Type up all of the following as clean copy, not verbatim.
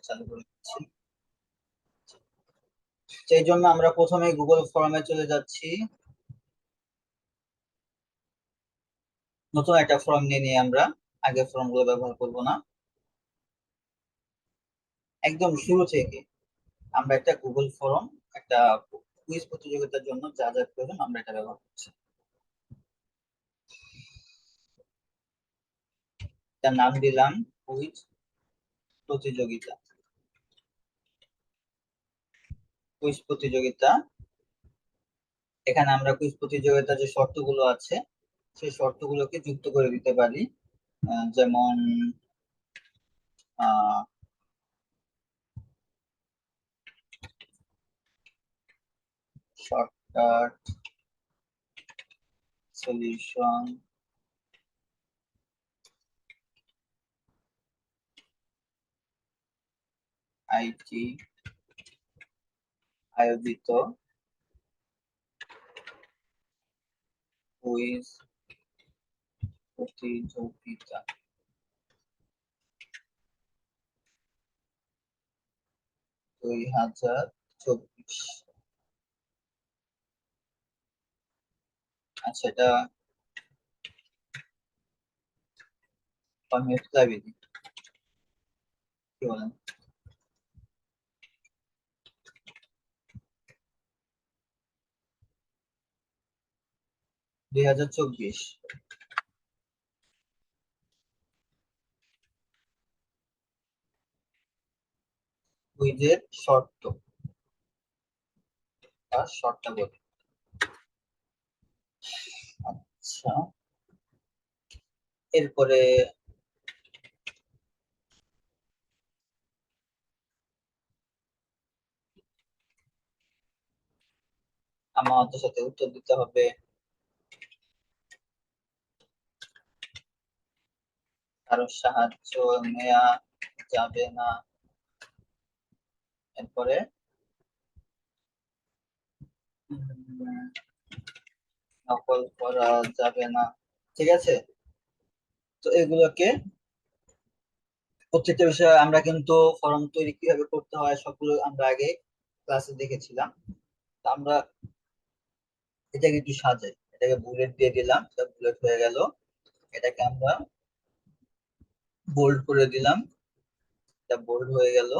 চালু করে দিচ্ছি। সেই জন্য আমরা প্রথমে গুগল ফর্মে চলে যাচ্ছি। নতুন একটা ফর্ম নিয়ে আমরা আগে ফর্ম গুলো ব্যবহার করব না, একদম শুরু থেকে আমরা একটা গুগল ফর্ম, একটা কুইজ প্রতিযোগিতার জন্য যা যা প্রয়োজন আমরা এটা ব্যবহার করছি। তার নাম দিলাম কুইজ প্রতিযোগিতা। কুইজ প্রতিযোগিতা, এখানে আমরা কুইজ প্রতিযোগিতার যে শর্তগুলো আছে সেই শর্তগুলোকে যুক্ত করে দিতে পারি। যেমন শর্টকাট সলিউশন, আইটি আয়োজিত কুইজ প্রতিযোগিতা 2024। আচ্ছা, এটা আমি লাইভে দিই, কি বলেন? 2024 কুইজের শর্ত বা শর্তাবলী। আচ্ছা, এরপরে আমাদের সাথে উত্তর দিতে হবে। কারো সাহায্য নেওয়া যাবে না। এরপরে নকল করা যাবে না। ঠিক আছে, তো এগুলোকে প্রত্যেকটা বিষয়ে আমরা কিন্তু ফর্ম তৈরি কিভাবে করতে হয় সবগুলো আমরা আগে ক্লাসে দেখেছিলাম। তো আমরা এটাকে একটু সাজাই, এটাকে বুলেট দিয়ে দিলাম, বুলেট হয়ে গেল। এটাকে আমরা বোল্ড করে দিলাম, এটা বোল্ড হয়ে গেল।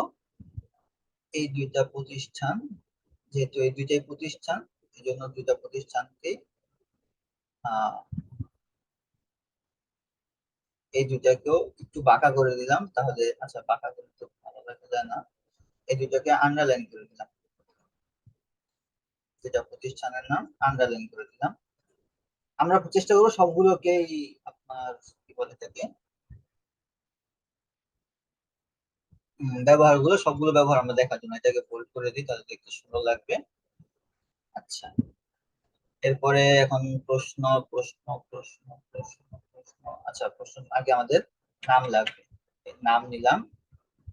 এই দুইটা প্রতিষ্ঠান, যেহেতু এই দুইটাই প্রতিষ্ঠান, এই জন্য দুইটা প্রতিষ্ঠানকে আহ এই দুইটাকেও একটু বাঁকা করে দিলাম, তাহলে আচ্ছা বাঁকা করে তো ভালো দেখা যায় না, এই দুইটাকে আন্ডারলাইন করে দিলাম, যেটা প্রতিষ্ঠানের নাম আন্ডারলাইন করে দিলাম। আমরা চেষ্টা করবো সবগুলোকেই আপনার কি বলে থাকে ব্যবহারগুলো, সবগুলো ব্যবহার আমরা দেখার জন্য এটাকে বোল্ড করে দিই, তাহলে দেখতে সুন্দর লাগবে। আচ্ছা, এরপরে এখন প্রশ্ন প্রশ্ন প্রশ্ন প্রশ্ন প্রশ্ন। আচ্ছা, প্রশ্ন আগে আমাদের নাম লাগবে, নাম নিলাম,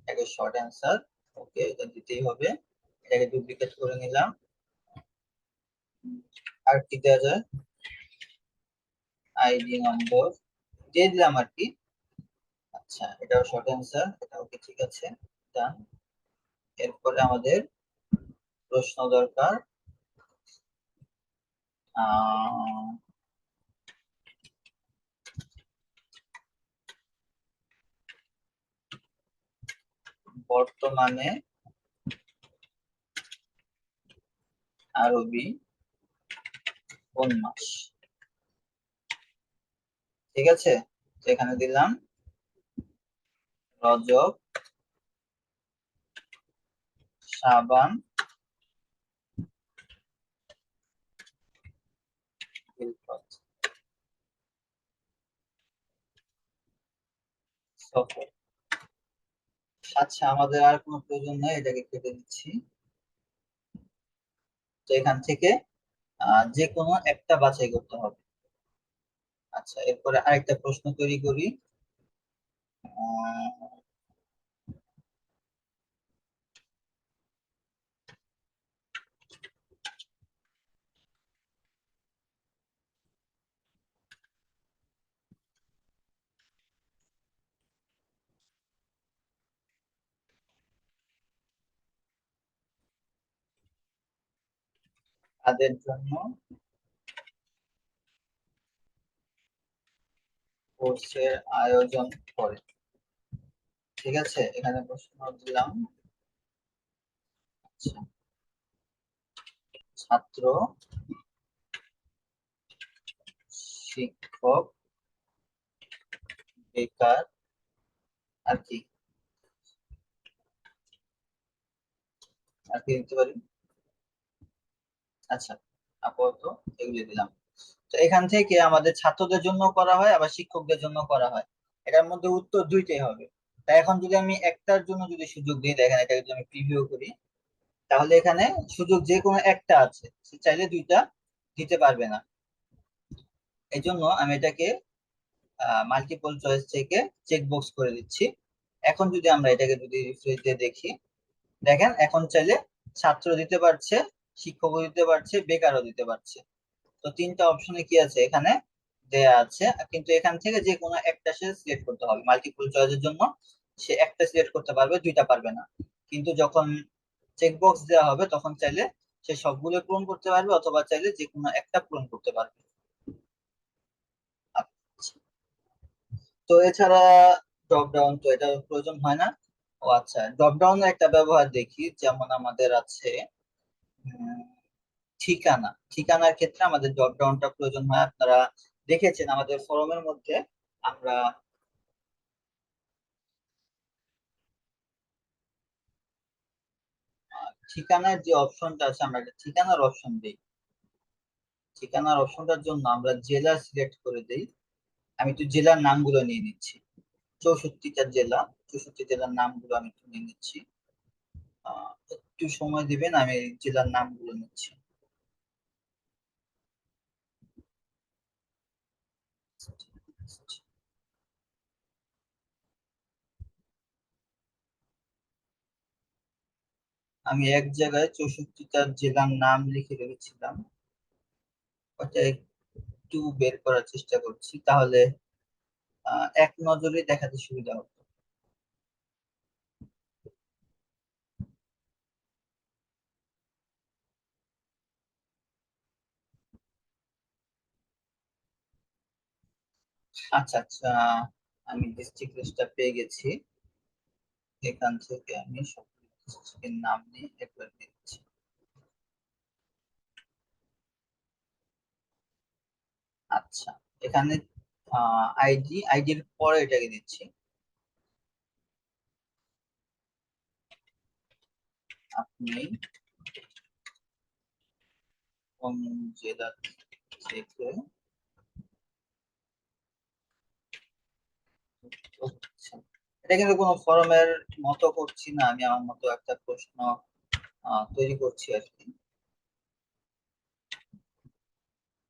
এটাকে শর্ট অ্যান্সার, ওকে, এটা দিতেই হবে। এটাকে ডুপ্লিকেট করে নিলাম। আর কি দেওয়া যায়? আইডি নম্বর দিয়ে দিলাম আর কি। আচ্ছা, এটাও শর্ট অ্যান্সার, এটা ওকে, ঠিক আছে, ডান। এরপরে আমাদের প্রশ্ন দরকার। আহ বর্তমানে আরবি কোন মাস? ঠিক আছে, তো এখানে দিলাম রজব, শাবান, জিলহজ, সফর। আচ্ছা, আমাদের আর কোনো প্রয়োজন নেই, এটাকে কেটে দিচ্ছি। তো এখান থেকে যে কোনো একটা বাছাই করতে হবে। আচ্ছা, এরপরে আরেকটা প্রশ্ন তৈরি করি। আহ, তাদের জন্য কোর্সের আয়োজন করে। ঠিক আছে, এখানে প্রশ্ন দিলাম। আচ্ছা, ছাত্র, শিক্ষক, বেকার, আর কি আর কি দিতে পারি? আচ্ছা, আপাতত এগুলি দিলাম। তো এখান থেকে আমাদের ছাত্রদের জন্য করা হয়, আবার শিক্ষকদের জন্য করা হয়। এটার মধ্যে উত্তর দুইটাই হবে। তাই এখন যদি আমি একটার জন্য যদি সুযোগ দিই, দেখেন এটা যদি আমি প্রিভিউ করি, তাহলে এখানে সুযোগ যে কোনো একটা আছে, সে চাইলে দুইটা দিতে পারবে না। এই জন্য আমি এটাকে মাল্টিপল চয়েস থেকে চেক বক্স করে দিচ্ছি। এখন যদি আমরা এটাকে যদি রিফ্রেশ দিয়ে দেখি, দেখেন এখন চাইলে ছাত্র দিতে পারছে, শিক্ষকও দিতে পারছে, বেকারও দিতে পারছে। তো তিনটা অপশনে কি আছে এখানে দেয়া আছে, কিন্তু এখান থেকে যে কোনো একটা সে সিলেক্ট করতে হবে। মাল্টিপল চয়েসের জন্য সে একটা সিলেক্ট করতে পারবে, দুইটা পারবে না। কিন্তু যখন চেকবক্স দেওয়া হবে তখন চাইলে সে সবগুলো পূরণ করতে পারবে, অথবা চাইলে যে কোনো একটা পূরণ করতে পারবে। আচ্ছা, তো এছাড়া ড্রপ ডাউন তো এটা প্রয়োজন হয় না। ও আচ্ছা, ড্রপ ডাউনের একটা ব্যবহার দেখি, যেমন আমাদের আছে উম, ঠিকানা। ঠিকানার ক্ষেত্রে আমাদের ড্রপ ডাউনটা প্রয়োজন হয়। আপনারা দেখেছেন আমাদের ফরমের মধ্যে আমরা ঠিকানার যে অপশনটা আছে, আমরা একটা ঠিকানার অপশন দিই। ঠিকানার অপশনটার জন্য আমরা জেলা সিলেক্ট করে দিই। আমি একটু জেলার নামগুলো নিয়ে নিচ্ছি। 64টা জেলা, 64 জেলার নামগুলো আমি একটু নিয়ে নিচ্ছি। একটু সময় দিবেন, আমি জেলার নামগুলো নিচ্ছি। আমি এক জায়গায় 64টা জেলার নাম লিখে রেখেছিলাম, ওটা একটু বের করার চেষ্টা করছি, তাহলে এক নজরে দেখাতে সুবিধা হবে। আচ্ছা আচ্ছা, আমি ডিস্ট্রিক্ট লিস্টটা পেয়ে গেছি। এখান থেকে আমি সব ডিস্ট্রিক্টের নাম নিয়ে একবার দিচ্ছি। আচ্ছা, এখানে আইডির পরে এটাকে দিচ্ছি। আপনি কোন জেলা থেকে করছেন? এটা কিন্তু কোনো ফর্মের মতো করছি না, আমি আমার মতো একটা প্রশ্ন তৈরি করছি আর কি।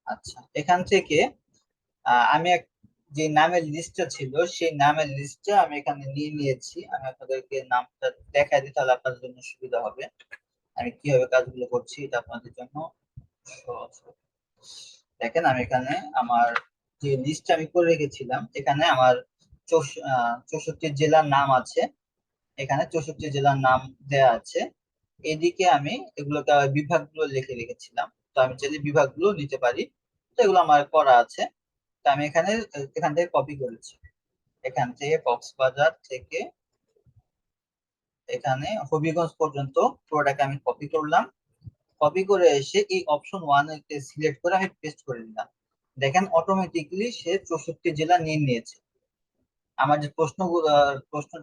আচ্ছা, এখান থেকে আমি যে নামের লিস্টটা ছিল সেই নামের লিস্টটা আমি এখানে নিয়ে নিয়েছি। আমি আপনাদেরকে নামটা দেখাই দিই, তাহলে আপনাদের জন্য সুবিধা হবে। আমি কিভাবে কাজগুলো করছি এটা আপনাদের জন্য সহজ হবে। দেখেন আমি এখানে আমার যে লিস্ট আমি করে রেখেছিলাম, এখানে আমার 64 জেলার নাম আছে। এখানে 64 জেলার নাম দেয়া আছে। এদিকে আমি এগুলোকে আবার বিভাগগুলো লিখে রেখেছিলাম। তো আমি চাইলে বিভাগগুলো নিতে পারি। তো এগুলো আমার করা আছে। তো আমি এখান থেকে কপি করেছি। এখান থেকে কক্সবাজার থেকে এখানে হবিগঞ্জ পর্যন্ত পুরোটাকে আমি কপি করলাম। কপি করে এসে এই অপশন ওয়ান সিলেক্ট করে আমি পেস্ট করে দিলাম। দেখেন অটোমেটিকলি সে 64 জেলা নিয়ে নিয়েছে। আমার যে প্রশ্ন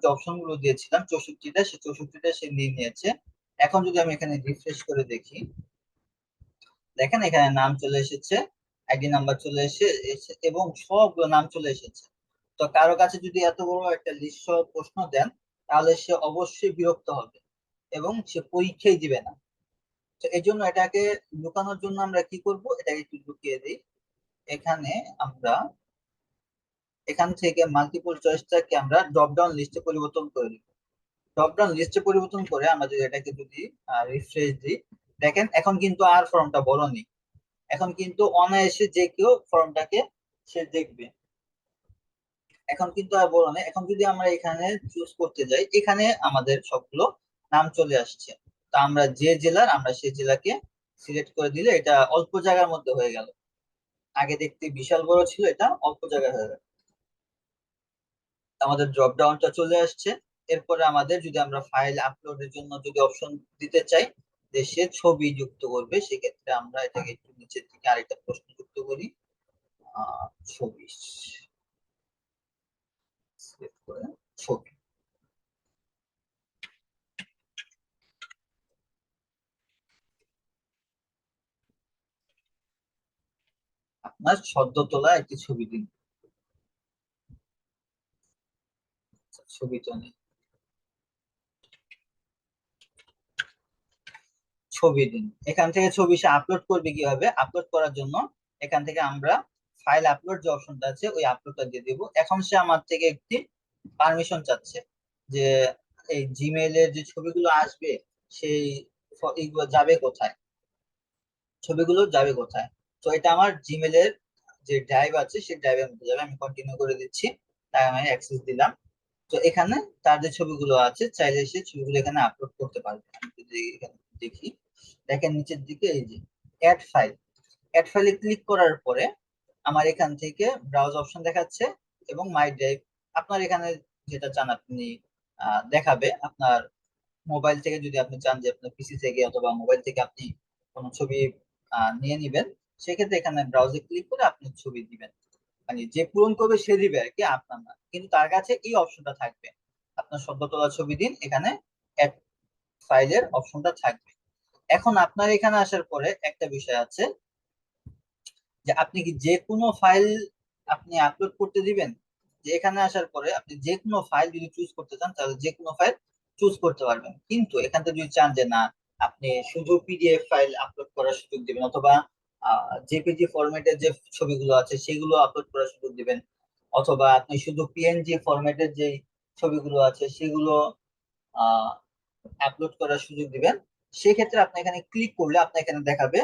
যে অপশন গুলো দিয়েছিলাম 64টা, সে 64টা সে নিয়ে নিয়েছে। এখন যদি আমি এখানে রিফ্রেশ করে দেখি, দেখেন এখানে নাম চলে এসেছে, আইডি নাম্বার চলে এবং সবগুলো নাম চলে এসেছে। তো কারো কাছে যদি এত বড় একটা লিস্ট সহ প্রশ্ন দেন, তাহলে সে অবশ্যই বিরক্ত হবে এবং সে পরীক্ষাই দিবে না। তো এই জন্য এটাকে লুকানোর জন্য আমরা কি করব, এটাকে একটু লুকিয়ে দিই। এখানে আমরা এখান থেকে মাল্টিপল চয়েসটাকে আমরা ড্রপ ডাউন লিস্টে পরিবর্তন করে দিব। ড্রপ ডাউন লিস্টে পরিবর্তন করে আমরা যদি এটাকে যদি রিফ্রেশ দিই, দেখেন এখন কিন্তু আর ফর্মটা বড় নেই। এখন কিন্তু অনায়াসে যে কেউ ফর্মটাকে সে দেখবে। এখন কিন্তু আর বড় নেই। এখন যদি আমরা এখানে চুজ করতে যাই, এখানে আমাদের সবগুলো নাম চলে আসছে। তা আমরা যে জেলার, আমরা সেই জেলাকে সিলেক্ট করে দিলে এটা অল্প জায়গার মধ্যে হয়ে গেল। আগে দেখতে বিশাল বড় ছিল, এটা অল্প জায়গায় হয়ে গেল। আমাদের ড্রপ ডাউনটা চলে আসছে। এরপরে আমাদের যদি আমরা ফাইল আপলোডের জন্য যদি অপশন দিতে চাই যে সে ছবি যুক্ত করবে, সেক্ষেত্রে আমরা এটাকে একটু নিচের দিকে আরেকটা প্রশ্ন যুক্ত করি। ছবি, select করে ছবি। আপনার সদ্য তোলা একটি ছবি দিন। ছবি তো নেই, ছবি দিন। এখান থেকে ছবি সে আপলোড করবে কিভাবে? আপলোড করার জন্য এখান থেকে আমরা ফাইল আপলোড যে অপশনটা আছে ওই আপলোডটা দিয়ে দিব। এখন সে আমার থেকে একটি পারমিশন চাচ্ছে যে এই জিমেইলের যে ছবিগুলো আসবে সেই এইগুলো যাবে কোথায়, ছবিগুলো যাবে কোথায়। তো এটা আমার জিমেইলের যে ড্রাইভ আছে সেই ড্রাইভের মধ্যে যাবে। আমি কন্টিনিউ করে দিচ্ছি, তাই আমি অ্যাক্সেস দিলাম। তো এখানে তার যে ছবিগুলো আছে চাইলে সে ছবিগুলো এখানে আপলোড করতে পারবে। আমি যদি এখানে দেখি, দেখেন নিচের দিকে এই যে অ্যাড ফাইল, অ্যাড ফাইলে ক্লিক করার পরে আমার এখান থেকে ব্রাউজ অপশন দেখাচ্ছে এবং মাই ড্রাইভ। আপনার এখানে যেটা চান আপনি দেখাবে। আপনার মোবাইল থেকে যদি আপনি চান যে আপনার পিসি থেকে অথবা মোবাইল থেকে আপনি কোনো ছবি নিয়ে নিবেন, সেক্ষেত্রে এখানে ব্রাউজে ক্লিক করে আপনি ছবি দিবেন। মানে যে পূরণ করবে সে দিবে আর কি, আপনার না, কিন্তু তার কাছে এই অপশনটা থাকবে। আপনার সদ্য তোলা ছবি দিন, এখানে অ্যাড ফাইলের অপশনটা থাকবে। এখন আপনার এখানে আসার পরে একটা বিষয় আছে যে আপনি কি যে কোনো ফাইল আপনি আপলোড করতে দিবেন। যে এখানে আসার পরে আপনি যে কোনো ফাইল যদি চুজ করতে চান তাহলে যে কোনো ফাইল চুজ করতে পারবেন, কিন্তু এখান থেকে যদি চান যে না আপনি শুধু পিডিএফ ফাইল আপলোড করার সুযোগ দিবেন অথবা জেপিজি ফরম্যাটের যে ছবিগুলো আছে সেগুলো আপলোড করার সুযোগ দিবেন, অথবা আপনি শুধু পিএনজি ফরম্যাটের যে ছবিগুলো আছে সেগুলো আপলোড করার সুযোগ দিবেন, সেক্ষেত্রে আপনি এখানে ক্লিক করলে আপনি এখানে দেখাবে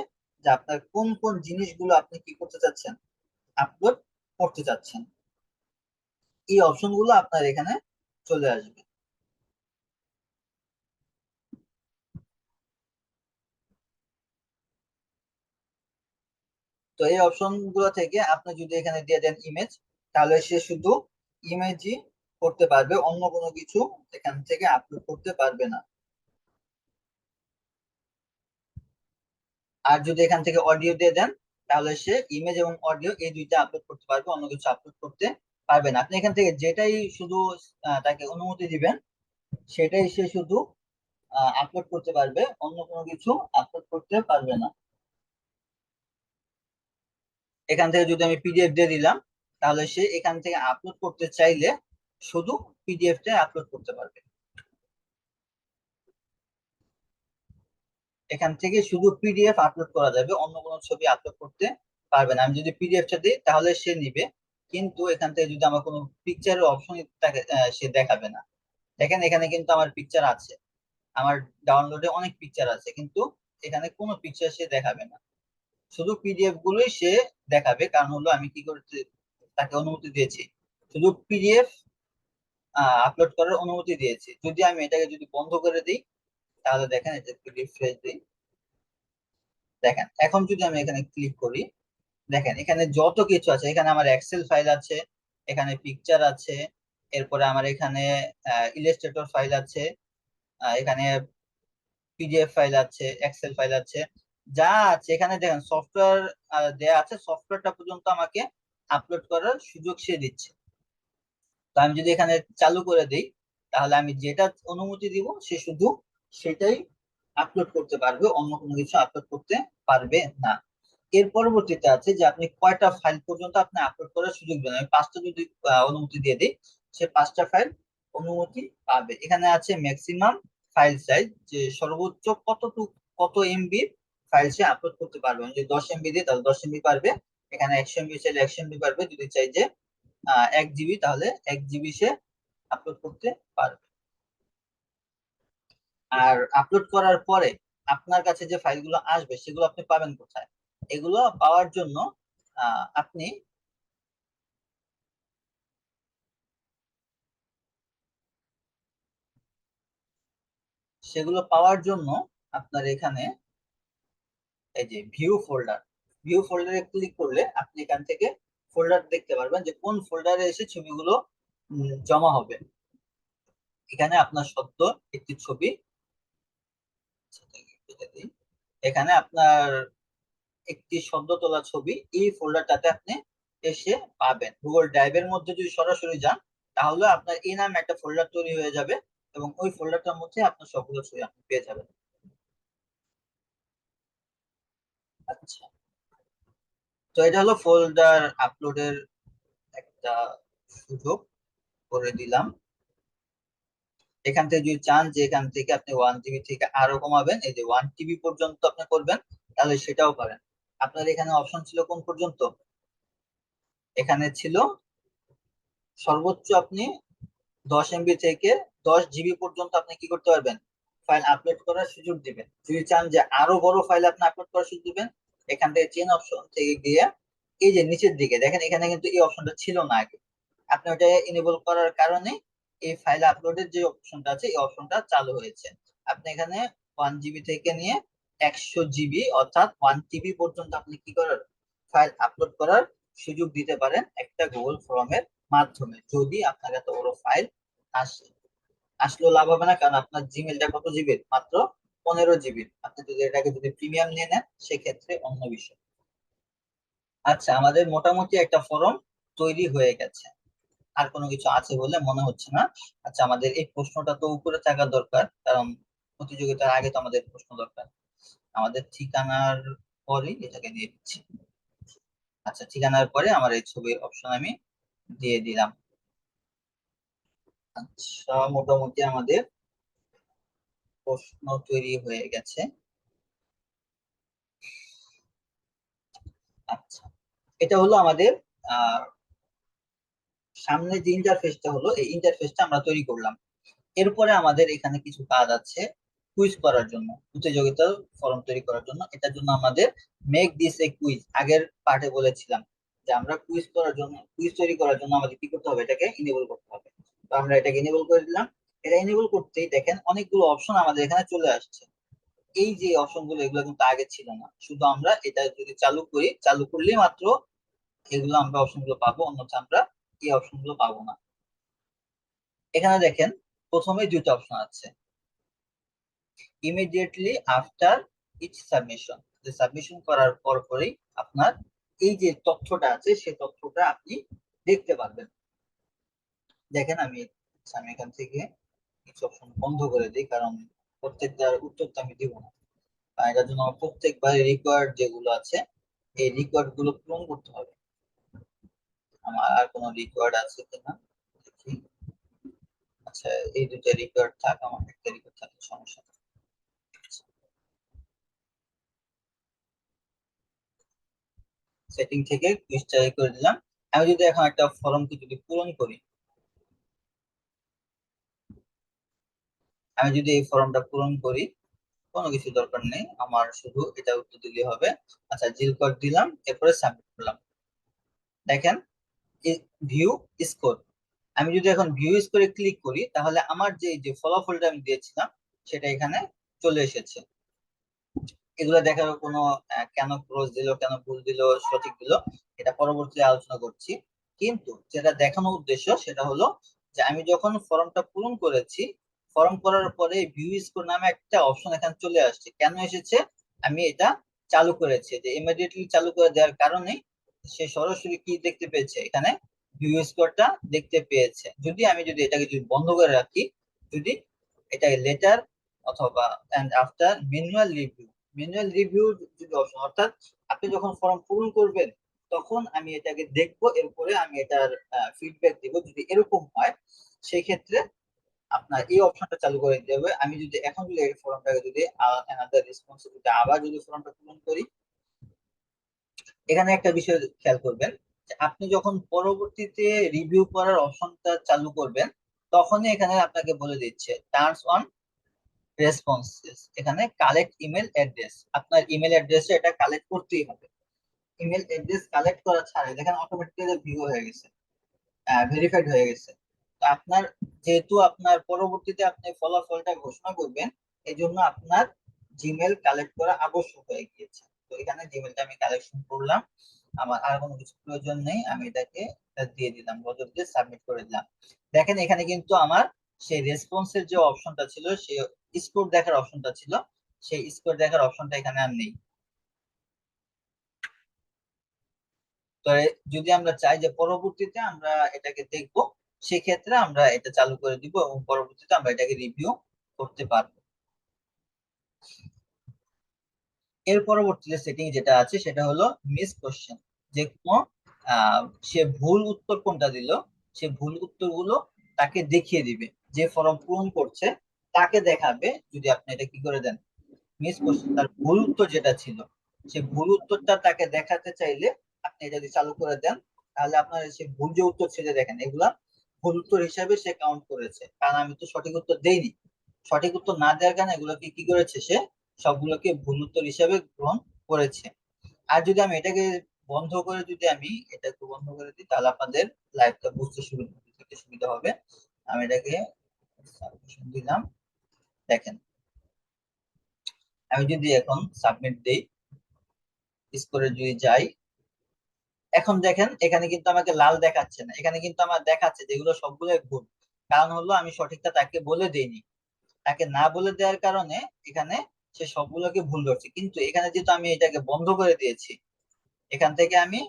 যে আপনার কোন কোন জিনিসগুলো আপনি কি করতে চাচ্ছেন, আপলোড করতে চাচ্ছেন। এই অপশন গুলো আপনার এখানে চলে আসবে। তো এই অপশন গুলো থেকে আপনি যদি এখানে দিয়ে দেন ইমেজ, তাহলে সে শুধু ইমেজই করতে পারবে, অন্য কোনো কিছু এখান থেকে আপলোড করতে পারবে না। আর যদি এখান থেকে অডিও দিয়ে দেন, তাহলে সে ইমেজ এবং অডিও এই দুইটা আপলোড করতে পারবে, অন্য কিছু আপলোড করতে পারবে না। আপনি এখান থেকে যেটাই শুধু তাকে অনুমতি দিবেন সেটাই সে শুধু আপলোড করতে পারবে, অন্য কোনো কিছু আপলোড করতে পারবে না। এখান থেকে যদি আমি পিডিএফ দিয়ে দিলাম, তাহলে সে এখান থেকে আপলোড করতে চাইলে শুধু পিডিএফটা আপলোড করতে পারবে। এখান থেকে শুধু পিডিএফ আপলোড করা যাবে, অন্য কোনো ছবি আপলোড করতে পারবে না। আমি যদি পিডিএফটা দিই তাহলে সে নিবে, কিন্তু এখান থেকে যদি আমার কোনো পিকচারের অপশন থাকে সে দেখাবে না। দেখেন এখানে কিন্তু আমার পিকচার আছে, আমার ডাউনলোডে অনেক পিকচার আছে, কিন্তু এখানে কোনো পিকচার সে দেখাবে না, শুধু পিডিএফ গুলোই সে দেখাবে। কারণ হলো আমি কি করতে তাকে অনুমতি দিয়েছি, শুধু পিডিএফ আপলোড করার অনুমতি দিয়েছি। যদি আমি এটাকে যদি বন্ধ করে দিই, তাহলে দেখেন এটা একটু রিফ্রেশ দিই, দেখেন এখন যদি আমি এখানে ক্লিক করি, দেখেন এখানে যত কিছু আছে, এখানে আমার এক্সেল ফাইল আছে, এখানে পিকচার আছে, এরপরে আমার এখানে ইলাস্ট্রেটর ফাইল আছে, এখানে পিডিএফ ফাইল আছে, এক্সেল ফাইল আছে, যা আছে এখানে দেখেন সফটওয়্যার দেয়া আছে, সফটওয়্যারটা পর্যন্ত আমাকে আপলোড করার সুযোগ সে দিচ্ছে। তো আমি যদি এখানে চালু করে দিই, তাহলে আমি যেটা অনুমতি দিব সে শুধু সেটাই আপলোড করতে পারবে, অন্য কোনো কিছু আপলোড করতে পারবে না। এর পরবর্তীতে আছে যে আপনি কয়টা ফাইল পর্যন্ত আপনি আপলোড করার সুযোগ দেন। আমি 5টা যদি অনুমতি দিয়ে দিই, সে 5টা ফাইল অনুমতি পাবে। এখানে আছে ম্যাক্সিমাম ফাইল সাইজ, যে সর্বোচ্চ কত এমবি ফাইল সে আপলোড করতে পারবে। আমি যদি 10 এমবি দিই তাহলে 10 এমবি পারবে, এখানে 100 এমবি চাইলে 100 এমবি পারবে, যদি চাই যে 1 জিবি তাহলে 1 জিবি সে আপলোড করতে পারবে। আর আপলোড করার পরে আপনার কাছে যে ফাইলগুলো আসবে সেগুলো আপনি পাবেন কোথায়? এগুলো পাওয়ার জন্য আপনি সেগুলো পাওয়ার জন্য আপনার এখানে এই যে ভিউ ফোল্ডারে ক্লিক করলে আপনি এখান থেকে ফোল্ডার দেখতে পারবেন যে কোন ফোল্ডারে এসে ছবিগুলো জমা হবে। এখানে আপনার সদ্য একটি ছবি, এখানে আপনার একটি সদ্য তোলা ছবি এই ফোল্ডারটাতে আপনি এসে পাবেন। গুগল ড্রাইভের মধ্যে যদি সরাসরি যান তাহলে আপনার এই নামে একটা ফোল্ডার তৈরি হয়ে যাবে এবং ওই ফোল্ডারটার মধ্যে আপনার সবগুলো ছবি আপনি পেয়ে যাবেন। আচ্ছা, তো এটা হলো ফোল্ডার আপলোডের একটা সুযোগ করে দিলাম। এখান থেকে যদি চান যে এখান থেকে আপনি 1 জিবি থেকে আরো কমাবেন, এই যে 1 টিবি পর্যন্ত আপনি করবেন, তাহলে সেটাও পারেন। আপনার এখানে অপশন ছিল কোন পর্যন্ত? এখানে ছিল সর্বোচ্চ আপনি 10 MB থেকে 10 জিবি পর্যন্ত আপনি কি করতে পারবেন, ফাইল আপলোড করার সুযোগ দিবেন। যদি চান যে আরো বড় ফাইল আপনি আপলোড করার সুযোগ দিবেন, এখান থেকে চেন অপশন থেকে গিয়ে এই যে নিচের দিকে দেখেন, এখানে কিন্তু এই অপশনটা ছিল না আগে। আপনি ওটা এনেবল করার কারণে এই ফাইল আপলোডের যে অপশনটা আছে এই অপশনটা চালু হয়েছে। আপনি এখানে 1 জিবি থেকে নিয়ে 100 জিবি অর্থাৎ 1 টিবি পর্যন্ত আপনি কি করার, ফাইল আপলোড করার সুযোগ দিতে পারেন একটা গুগল ফর্মের মাধ্যমে। যদি আপনার এত বড় ফাইল আসে, আসলেও লাভ হবে না, কারণ আপনার জিমেলটা কত জিবির, মাত্র 15 জিবির। আপনি যদি এটাকে যদি প্রিমিয়াম নিয়ে নেন সেক্ষেত্রে অন্য বিষয়। আচ্ছা, আমাদের মোটামুটি একটা ফর্ম তৈরি হয়ে গেছে, আর কোনো কিছু আছে বলে মনে হচ্ছে না। আচ্ছা, আমাদের এই প্রশ্নটা তো উপরে থাকা দরকার, কারণ প্রতিযোগিতার আগে তো আমাদের প্রশ্ন দরকার। আমাদের ঠিকানার পরে এটাকে দিয়ে দিচ্ছি। আচ্ছা, ঠিকানার পরে আমার এই ছবির অপশন আমি দিয়ে দিলাম। আচ্ছা, মোটামুটি আমাদের প্রশ্ন তৈরি হয়ে গেছে। আচ্ছা, এটা হলো আমাদের আহ সামনে যে ইন্টারফেসটা হলো, এই ইন্টারফেসটা আমরা তৈরি করলাম। এরপরে আমাদের এখানে কিছু কাজ আছে কুইজ করার জন্য, প্রতিযোগিতার ফর্ম তৈরি করার জন্য। এটার জন্য আমাদের মেক দিস এ কুইজ, আগের পার্টে বলেছিলাম যে আমরা কুইজ করার জন্য, কুইজ তৈরি করার জন্য আমাদের কি করতে হবে, এটাকে ইনেবল করতে হবে। তো আমরা এটাকে ইনেবল করে দিলাম। এটা ইনেবল করতেই দেখেন অনেকগুলো অপশন আমাদের এখানে চলে আসছে। এই যে অপশন গুলো, এগুলো কিন্তু আগে ছিল না। শুধু আমরা এটা যদি চালু করি, চালু করলেই মাত্র এগুলো আমরা অপশন গুলো পাবো, অন্যথা আমরা এই অপশন গুলো পাবো না। এখানে দেখেন প্রথমে দুটো অপশন আছে, ইমিডিয়েটলি আফটার ইচ সাবমিশন, যে সাবমিশন করার পর পরই আপনার এই যে তথ্যটা আছে সেই তথ্যটা আপনি দেখতে পারবেন। দেখেন আমি এখান থেকে কিছু অপশন বন্ধ করে দিই, কারণ প্রত্যেকটার উত্তর তো আমি দিব না। এটার জন্য আমার প্রত্যেকবার রিকোয়ার্ড যেগুলো আছে এই রিকোয়ার্ড গুলো পূরণ করতে হবে। আমার আর কোনো রিকোয়ার্ড আছে কিনা দেখি। আচ্ছা, এই দুটো রিকোয়ার্ড থাক, আমার একটা রিকোয়ার্ড থাকলে সমস্যা নেই। সেটিং থেকে কুইজটা করে দিলাম। আমি যদি এখন একটা ফর্মকে যদি পূরণ করি, আমি যদি এই ফর্মটা পূরণ করি, কোনো কিছু দরকার নেই আমার, শুধু এটা উত্তর দিলে হবে। আচ্ছা, জিল কোড দিলাম, এরপরে সাবমিট করলাম। দেখেন ভিউ স্কোর, আমি যদি এখন ভিউ স্কোরে ক্লিক করি তাহলে আমার যে যে ফলাফলটা আমি দিয়েছিলাম সেটা এখানে চলে এসেছে। এগুলো দেখার কোনো কেন ক্রস দিল, কেন ভুল দিল, সঠিক দিল, এটা পরবর্তীতে আলোচনা করছি। কিন্তু যেটা দেখানোর উদ্দেশ্য সেটা হলো যে আমি যখন ফর্মটা পূরণ করেছি, ফর্ম করার পরে ভিউ স্কোর নামে একটা অপশন এখানে চলে আসছে। কেন এসেছে? আমি এটা চালু করেছি, যে ইমিডিয়েটলি চালু করে দেওয়ার কারণে সে সরাসরি কি দেখতে পেয়েছে, এখানে ভিউ স্কোরটা দেখতে পেয়েছে। যদি এটাকে যদি বন্ধ করে রাখি, যদি এটাকে লেটার অথবা এন্ড আফটার ম্যানুয়াল রিভিউ যদি অপশন, অর্থাৎ আপনি যখন ফর্ম পূরণ করবেন তখন আমি এটাকে দেখবো, এরপরে আমি এটার ফিডব্যাক দিব। যদি এরকম হয় সেই ক্ষেত্রে আপনার এই অপশনটা চালু করে দিতে হবে। আমি যদি এখন যদি এই ফর্মটাকে যদি অ্যানাদার রেসপন্সে যদি আবার যদি ফর্মটা পূরণ করি, এখানে একটা বিষয় খেয়াল করবেন যে আপনি যখন পরবর্তীতে রিভিউ করার অপশনটা চালু করবেন তখনই এখানে আপনাকে বলে দিচ্ছে টার্মস অন রেসপন্সেস, এখানে কালেক্ট ইমেল অ্যাড্রেস, আপনার ইমেল অ্যাড্রেসে এটা কালেক্ট করতেই হবে। ইমেল অ্যাড্রেস কালেক্ট করা ছাড়া দেখেন অটোমেটিক্যালি ভিউ হয়ে গেছে, ভেরিফাইড হয়ে গেছে। তো আপনার, যেহেতু আপনার পরবর্তীতে আপনি ফলাফলটা ঘোষণা করবেন, এই জন্য আপনার জিমেল কালেক্ট করা আবশ্যক হয়ে গিয়েছে। তো এখানে জিমেলটা আমি কালেকশন করলাম, আমার আর কোনো কিছু প্রয়োজন নেই, আমি এটাকে দিয়ে দিলাম, বদল দিয়ে সাবমিট করে দিলাম। দেখেন এখানে কিন্তু আমার সেই রেসপন্সের যে অপশনটা ছিল, সেই স্কোর দেখার অপশনটা ছিল, সেই স্কোর দেখার অপশনটা এখানে আর নেই। তো যদি আমরা চাই যে পরবর্তীতে আমরা এটাকে দেখব, সেক্ষেত্রে আমরা এটা চালু করে দিব এবং পরবর্তীতে আমরা এটাকে রিভিউ করতে পারবো। এর পরবর্তীতে সেটিং যেটা আছে সেটা হলো মিস কোশ্চেন। যে কোনো আহ, সে ভুল উত্তর কোনটা দিল, সে ভুল উত্তরগুলো তাকে দেখিয়ে দিবে, যে ফর্ম পূরণ করছে তাকে দেখাবে। যদি আপনি এটা কি করে দেন, মিস কোশ্চেন, তার ভুল উত্তর যেটা ছিল, সে ভুল উত্তরটা তাকে দেখাতে চাইলে আপনি এটা যদি চালু করে দেন, তাহলে আপনার সে ভুল যে উত্তর ছিল, দেখেন এগুলা ভুল উত্তর হিসাবে সে কাউন্ট করেছে, কারণ আমি তো সঠিক উত্তর দেইনি। সঠিক উত্তর না দেওয়ার কারণে এগুলোকে কি করেছে, সে সবগুলোকে ভুল উত্তর হিসাবে গ্রহণ করেছে। আর যদি আমি এটাকে বন্ধ করে, যদি আমি এটাকে বন্ধ করে দিই, তাহলে আপনাদের লাইভটা বুঝতে সুবিধা হবে। আমি এটাকে সাবমিশন দিলাম। দেখেন আমি যদি এখন সাবমিট দিই, স্কোরে যদি যাই, এখন দেখেন এখানে কিন্তু আমাকে লাল দেখাচ্ছে না, এখানে কিন্তু আমার দেখাচ্ছে যেগুলো সবগুলো ভুল। কারণ হলো আমি সঠিকটা তাকে বলে দেইনি, তাকে না বলে দেওয়ার কারণে এখানে সে সবগুলোকে ভুল ধরছে। কিন্তু এখানে যেহেতু আমি এটাকে বন্ধ করে দিয়েছি, এখান থেকে আমি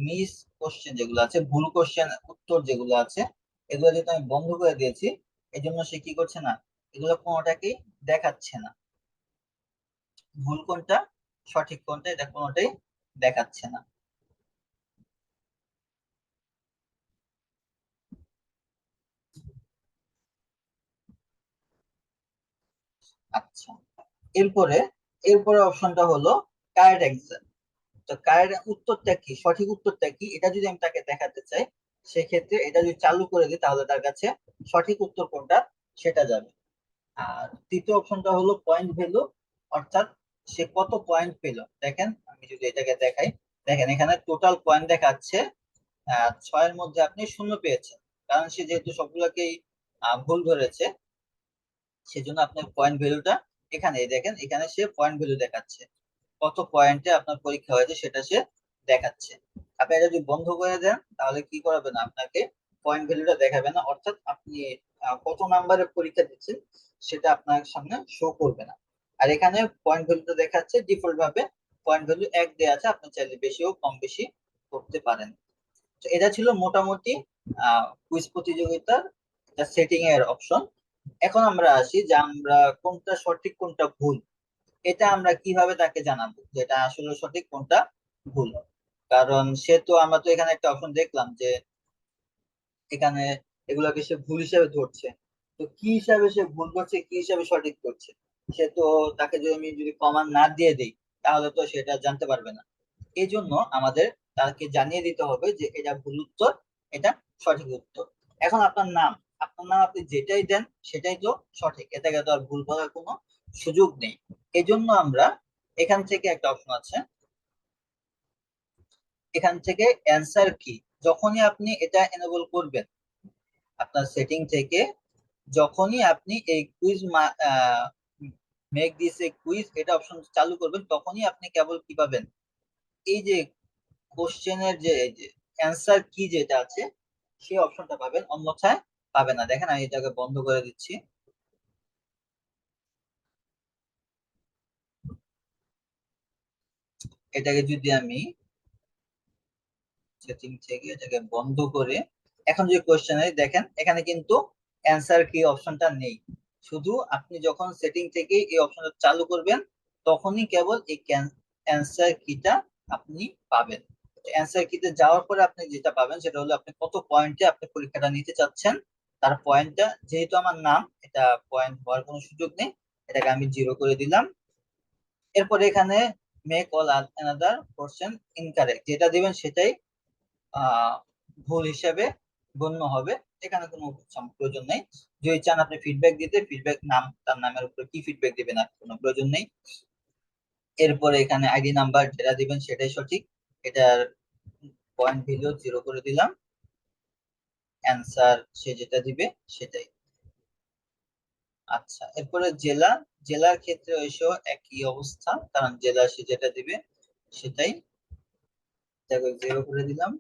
মিস কোশ্চেন যেগুলো আছে, ভুল কোশ্চেন উত্তর যেগুলো আছে, এগুলো যেহেতু আমি বন্ধ করে দিয়েছি, এই জন্য সে কি করছে না, এগুলো কোনোটাকেই দেখাচ্ছে না। ভুল কোনটা সঠিক কোনটা এটা কোনোটাই দেখাচ্ছে না। আচ্ছা, এরপরে এরপরে অপশনটা হলো কারেক্ট অ্যান্সার। তো কারেক্ট উত্তরটা কি, সঠিক উত্তরটা কি, এটা যদি আমি তাকে দেখাতে চাই, সেক্ষেত্রে এটা যদি চালু করে দিই, তাহলে তার কাছে সঠিক উত্তর কোনটা সেটা যাবে। আর তৃতীয় অপশনটা হলো পয়েন্ট ভ্যালু, অর্থাৎ সে কত পয়েন্ট পেল। দেখেন আমি যদি এটাকে দেখাই, দেখেন এখানে টোটাল পয়েন্ট দেখাচ্ছে 6-এর মধ্যে আপনি 0 পেয়েছেন, কারণ সে যেহেতু সবগুলোকেই ভুল ধরেছে, সেজন্য আপনার পয়েন্ট ভ্যালুটা এখানে দেখেন, এখানে সে পয়েন্ট ভ্যালু দেখাচ্ছে, কত পয়েন্টে আপনার পরীক্ষা হয়েছে সেটা সে দেখাচ্ছে। আপনি এটা যদি বন্ধ করে দেন, তাহলে কি করাবে না, আপনাকে পয়েন্ট ভ্যালুটা দেখাবে না, অর্থাৎ আপনি কত নাম্বারের পরীক্ষা দিচ্ছেন সেটা আপনার সামনে শো করবে না। আর এখানে পয়েন্ট ভ্যালুটা দেখাচ্ছে ডিফল্ট ভাবে পয়েন্ট ভ্যালু 1 দেওয়া আছে, আপনি চাইলে বেশিও কম বেশি করতে পারেন। তো এটা ছিল মোটামুটি কুইজ প্রতিযোগিতার সেটিং এর অপশন। এখন আমরা আসি যে আমরা কোনটা সঠিক কোনটা ভুল, এটা আমরা কিভাবে তাকে জানাবো যে এটা আসলে সঠিক কোনটা ভুল। কারণ সে তো, আমরা তো এখানে একটা অপশন দেখলাম যে এখানে এগুলাকে সে ভুল হিসেবে ধরছে। তো কি হিসাবে সে ভুল করছে, কি হিসাবে সঠিক করছে, সে তো, তাকে যদি আমি যদি কমান না দিয়ে দিই, তাহলে তো সেটা জানতে পারবে না। এই জন্য আমাদের তাকে জানিয়ে দিতে হবে যে এটা ভুল উত্তর, এটা সঠিক উত্তর। এখন আপনার নাম, আপনার নাম আপনি যেটাই দেন সেটাই তো সঠিক, এটাকে তো আর ভুল বলার কোনো সুযোগ নেই। এই জন্য আমরা এখান থেকে একটা অপশন আছে, এখান থেকে অ্যান্সার কি, যখনই আপনি এটা এনেবল করবেন আপনার সেটিং থেকে, যখনই আপনি এই quiz make this A quiz এটা অপশন চালু করবেন, তখনই আপনি কেবল কি পাবেন, এই যে কোশ্চেনের যে অ্যান্সার কি যেটা আছে সেই অপশনটা পাবেন, অন্যথায় পাবেন না। দেখেন আমি এটাকে বন্ধ করে দিচ্ছি। এটাকে যদি আমি সেটিং থেকে এটাকে বন্ধ করে, এখন যে কোশ্চেনে দেখেন এখানে কিন্তু অ্যান্সার কি অপশনটা নেই। শুধু আপনি যখন সেটিং থেকে এই অপশনটা চালু করবেন, তখনই কেবল এই অ্যান্সার কিটা আপনি পাবেন। অ্যান্সার কিতে যাওয়ার পরে আপনি যেটা পাবেন সেটা হলো আপনি কত পয়েন্টে আপনি পরীক্ষাটা নিতে চাচ্ছেন, তার পয়েন্টটা, যেহেতু আমার নাম, এটা পয়েন্ট হওয়ার কোনো সুযোগ নেই, এটাকে আমি 0 করে দিলাম। এরপরে এখানে make all another question incorrect, যেটা দিবেন সেটাই আহ ভুল হিসেবে গণ্য হবে। এখানে কোনো প্রয়োজন নেই। যদি চান আপনি ফিডব্যাক দিতে, ফিডব্যাক নাম, তার নামের উপর কি ফিডব্যাক দিবেন আর কোনো প্রয়োজন নেই। এরপরে এখানে আইডি নাম্বার যেটা দিবেন সেটাই সঠিক, এটার পয়েন্ট ভ্যালু 0 করে দিলাম। অ্যান্সার সে যেটা দিবে সেটাই। আচ্ছা, এরপরে জেলা। জেলার ক্ষেত্রে এসেও একই অবস্থা, কারণ জেলা সে যেটা দিবে সেটাই। দেখো 0 করে দিলাম।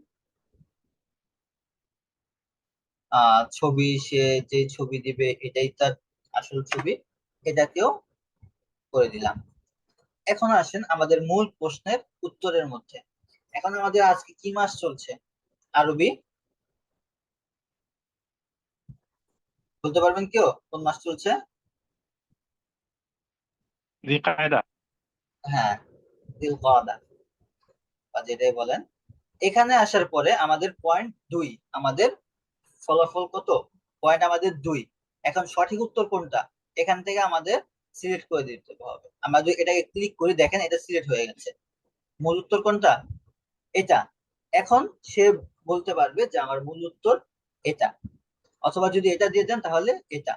ছবি, সে যে ছবি দিবে এটাই তার আসল ছবি, এটাকেও করে দিলাম। এখন আসেন আমাদের মূল প্রশ্নের উত্তরের মধ্যে। এখন আমাদের আজকে কি মাস চলছে? আরবি বলতে পারবেন কেউ কোন মাস চলছে? ذي قاعدة। হ্যাঁ, জিলকাদা বা যেটাই বলেন। এখানে আসার পরে আমাদের পয়েন্ট 2, আমাদের ফলাফল কত? পয়েন্ট আমাদের 2। এখন সঠিক উত্তর কোনটা, এখান থেকে আমাদের সিলেক্ট করে দিতে হবে। আমরা যদি এটাকে ক্লিক করি, দেখেন এটা সিলেক্ট হয়ে গেছে। মূল উত্তর কোনটা? এটা। এখন সে বলতে পারবে যে আমার মূল উত্তর এটা, অথবা যদি এটা দিয়ে দেন তাহলে এটা।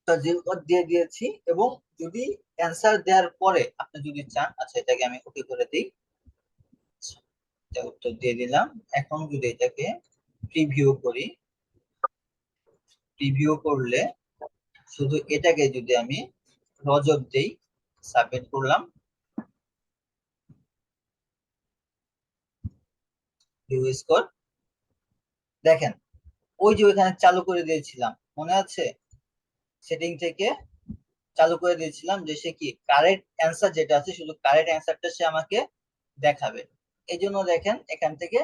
তো জিল কোড দিয়ে দিয়েছি, এবং যদি অ্যান্সার দেওয়ার পরে আপনি যদি চান, আচ্ছা এটাকে আমি ওকে করে দিই। আচ্ছা, এটা উত্তর দিয়ে দিলাম। এখন যদি এটাকে প্রিভিউ করি, প্রিভিউ করলে শুধু এটাকে যদি আমি রজব দেই, সাবমিট করলাম, ভিউ স্কোর, দেখেন ওই যে ওইখানে চালু করে দিয়েছিলাম, মনে আছে? সেটিং থেকে চালু করে দিয়েছিলাম যে সে কি কারেক্ট অ্যান্সার যেটা আছে, শুধু কারেক্ট অ্যান্সারটা সে আমাকে দেখাবে। এই জন্য দেখেন এখান থেকে